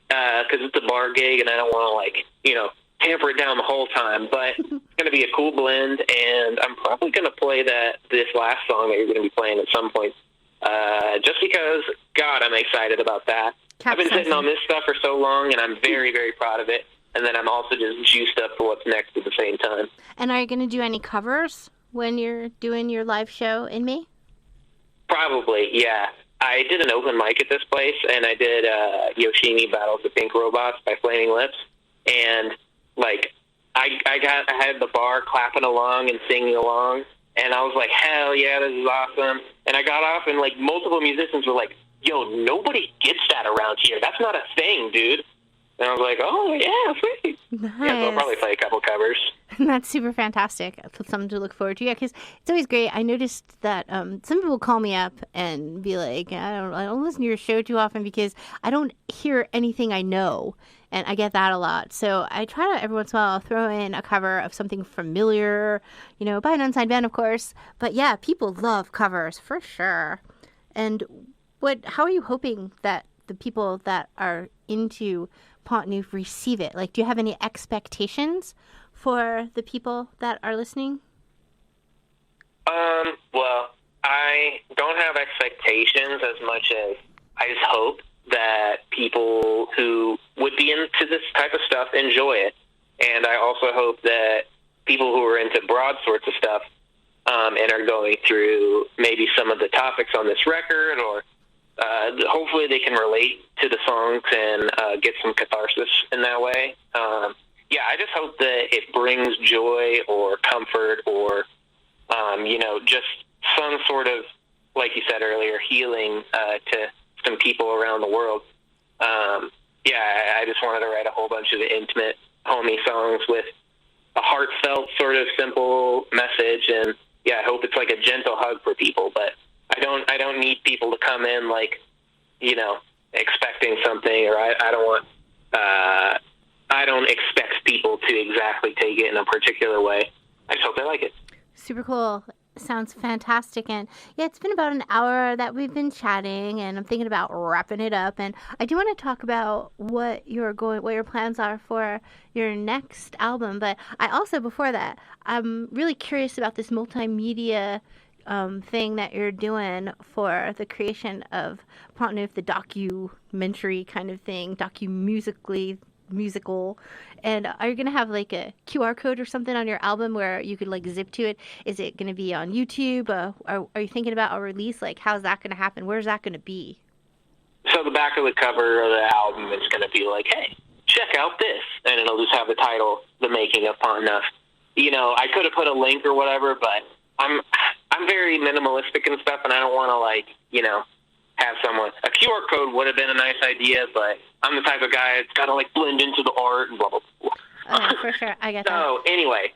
because it's a bar gig and I don't want to, like, you know, tamper it down the whole time. But it's going to be a cool blend, and I'm probably going to play this last song that you're going to be playing at some point, just because, God, I'm excited about that. Capsizing. I've been sitting on this stuff for so long, and I'm very, very proud of it. And then I'm also just juiced up for what's next at the same time. And are you going to do any covers when you're doing your live show in May? Probably, yeah. I did an open mic at this place, and I did Yoshimi Battles the Pink Robots by Flaming Lips. And, like, I had the bar clapping along and singing along, and I was like, hell yeah, this is awesome. And I got off, and, like, multiple musicians were like, yo, nobody gets that around here. That's not a thing, dude. And I was like, oh, yeah, sweet. Nice. Yeah, so I'll probably play a couple covers. That's super fantastic. Something to look forward to. Yeah, because it's always great. I noticed that some people call me up and be like, I don't listen to your show too often because I don't hear anything I know. And I get that a lot. So I try to, every once in a while, throw in a cover of something familiar, you know, by an unsigned band, of course. But yeah, people love covers for sure. And how are you hoping that the people that are into Pont Neuf receive it? Like, do you have any expectations for the people that are listening? Well, I don't have expectations as much as I just hope that people who would be into this type of stuff enjoy it. And I also hope that people who are into broad sorts of stuff and are going through maybe some of the topics on this record, or hopefully they can relate to the songs and get some catharsis in that way. Yeah, I just hope that it brings joy or comfort or, you know, just some sort of, like you said earlier, healing to some people around the world. Yeah, I just wanted to write a whole bunch of intimate, homey songs with a heartfelt, sort of simple message. And yeah, I hope it's like a gentle hug for people, but I don't need people to come in like, you know, expecting something, or I don't expect people to exactly take it in a particular way. I just hope they like it. Super cool. Sounds fantastic. And yeah, it's been about an hour that we've been chatting, and I'm thinking about wrapping it up. And I do want to talk about what your plans are for your next album. But I also, before that, I'm really curious about this multimedia thing that you're doing for the creation of Pont Neuf, the documentary kind of thing, musical. And are you going to have like a QR code or something on your album where you could like zip to it? Is it going to be on YouTube? Are you thinking about a release? Like, how's that going to happen? Where's that going to be? So the back of the cover of the album is going to be like, hey, check out this. And it'll just have the title, The Making of Pont Neuf. You know, I could have put a link or whatever, but I'm very minimalistic and stuff, and I don't want to, like, you know, have someone. A QR code would have been a nice idea, but I'm the type of guy that's got to, like, blend into the art and blah, blah, blah. Oh, for sure. I get that. So, anyway,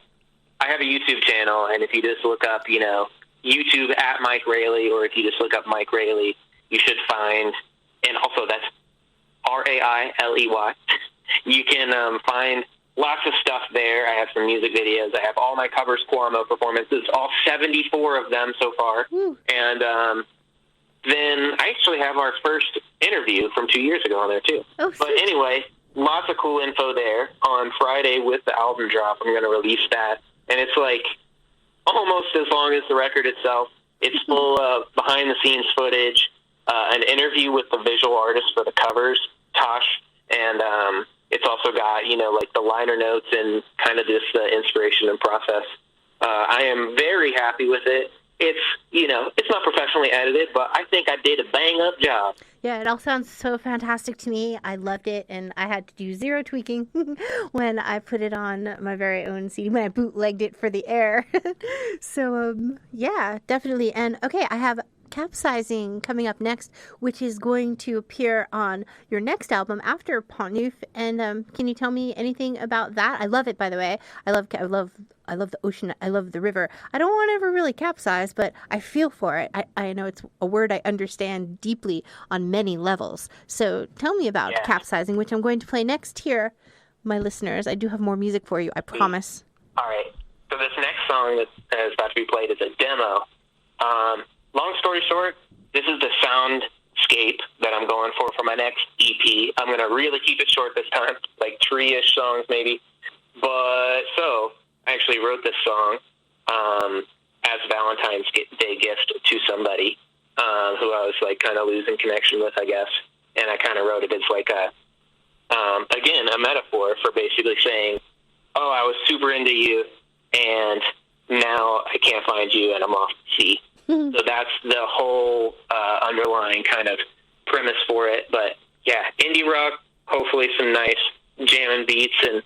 I have a YouTube channel, and if you just look up, you know, YouTube at Mike Railey, or if you just look up Mike Railey, you should find, and also that's Railey. You can find lots of stuff there. I have some music videos. I have all my covers, Cuomo performances, all 74 of them so far. Woo. And then I actually have our first interview from 2 years ago on there, too. Oh, but anyway, lots of cool info there. On Friday with the album drop, I'm going to release that. And it's like almost as long as the record itself. It's full of behind-the-scenes footage, an interview with the visual artist for the covers, Tosh, and it's also got, like the liner notes and kind of this inspiration and process. I am very happy with it. It's, it's not professionally edited, but I think I did a bang-up job. Yeah, it all sounds so fantastic to me. I loved it, and I had to do zero tweaking when I put it on my very own CD, when I bootlegged it for the air. So, yeah, definitely. And, okay, I have Capsizing coming up next, which is going to appear on your next album after Pont Neuf. And can you tell me anything about that? I love it, by the way. I love the ocean. I love the river. I don't want to ever really capsize, but I feel for it. I know it's a word I understand deeply on many levels. So tell me about Capsizing, which I'm going to play next here, my listeners. I do have more music for you, I promise. All right. So this next song that is about to be played is a demo. Long story short, this is the soundscape that I'm going for my next EP. I'm going to really keep it short this time, like 3-ish songs maybe. But so I actually wrote this song as a Valentine's Day gift to somebody who I was like kind of losing connection with, I guess. And I kind of wrote it as like again, a metaphor for basically saying, oh, I was super into you and now I can't find you and I'm off the sea. So that's the whole underlying kind of premise for it. But yeah, indie rock, hopefully some nice jamming beats and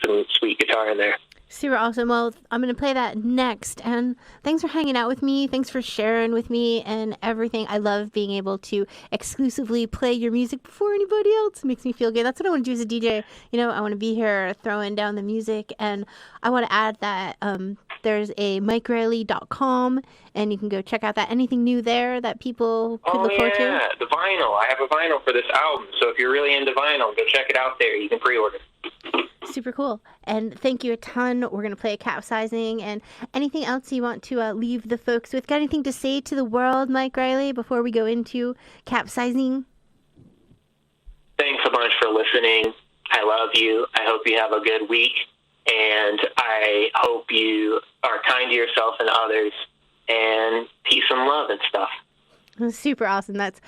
some sweet guitar in there. Super awesome. Well, I'm going to play that next. And thanks for hanging out with me. Thanks for sharing with me and everything. I love being able to exclusively play your music before anybody else. It makes me feel good. That's what I want to do as a DJ. I want to be here throwing down the music. And I want to add that there's a MikeRailey.com, and you can go check out that. Anything new there that people could look forward to? Yeah, the vinyl. I have a vinyl for this album. So if you're really into vinyl, go check it out there. You can pre-order. Super cool. And thank you a ton. We're going to play Capsizing. And anything else you want to leave the folks with? Got anything to say to the world, Mike Railey, before we go into Capsizing? Thanks a bunch for listening. I love you. I hope you have a good week. And I hope you are kind to yourself and others. And peace and love and stuff. Super awesome. That's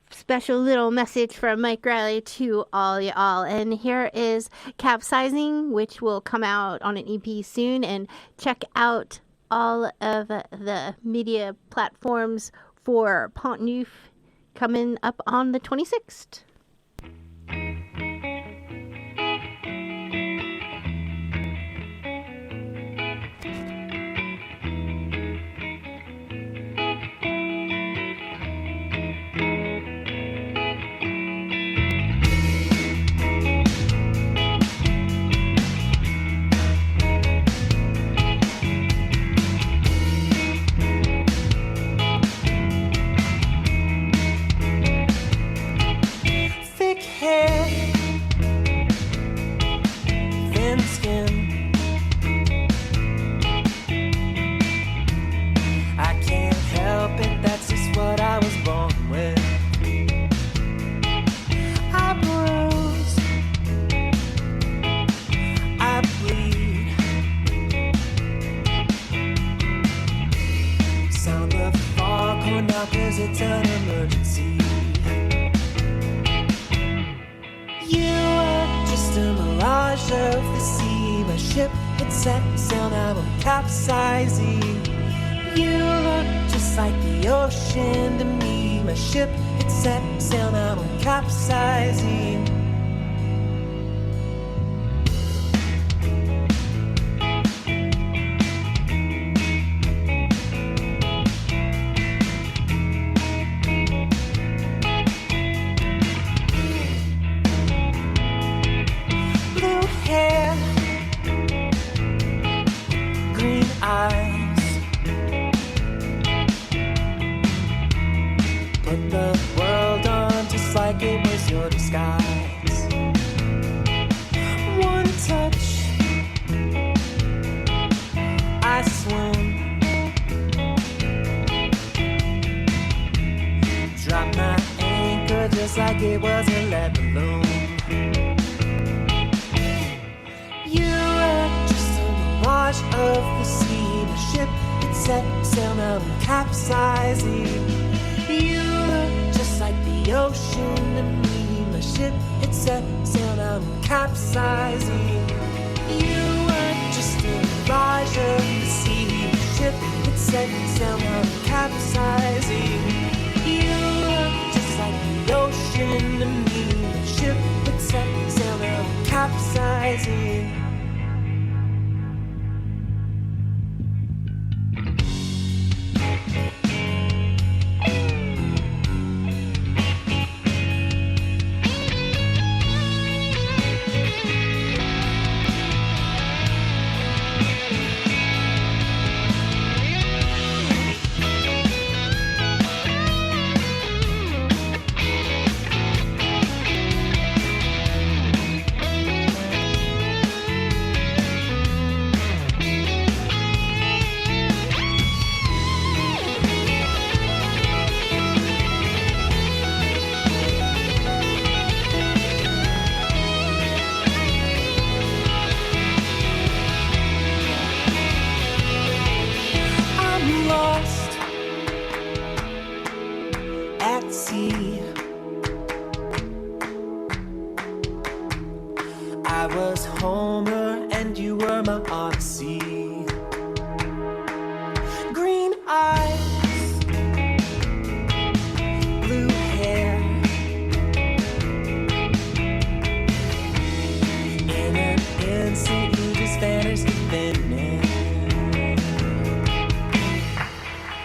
special little message from Mike Railey to all y'all. And here is Capsizing, which will come out on an EP soon. And check out all of the media platforms for Pont Neuf coming up on the 26th. It's an emergency. You are just a mirage of the sea. My ship had set sail, now I'm capsizing. You look just like the ocean to me. My ship had set sail, now I'm capsizing. Put the world on just like it was your disguise. One touch, I swoon. Drop my anchor just like it was a lead balloon. You are just a mirage of the sea. The ship, it's set sail, now I'm capsizing. You look just like the ocean to me. My ship, it set sail, now I'm capsizing. You were just a mirage of the sea. My ship, it set sail, now I'm capsizing. You look just like the ocean to me. My ship, it set sail, now I'm capsizing. I was Homer and you were my Odyssey. Green eyes, blue hair, in an instant you just vanished to thin air.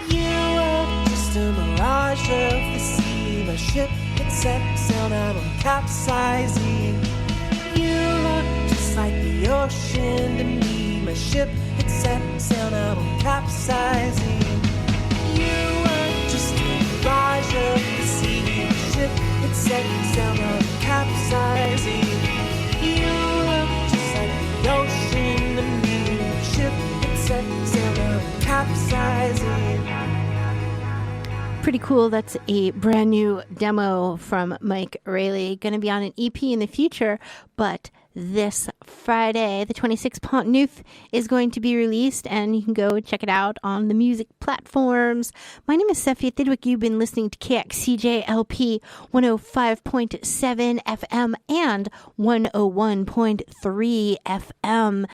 You were just a mirage of the sea. My ship had set sail, now I'm capsizing. You look just like the ocean to me. My ship had set sail, now I'm capsizing. You were just a mirage of the sea. My ship had set sail, now I'm capsizing. You look just like the ocean to me. My ship had set sail, now I'm capsizing. Pretty cool. That's a brand new demo from Mike Railey. Going to be on an EP in the future, but this Friday, the 26th, Pont Neuf is going to be released, and you can go check it out on the music platforms. My name is cephEid Thidwick. You've been listening to KXCJ LP 105.7 FM and 101.3 FM.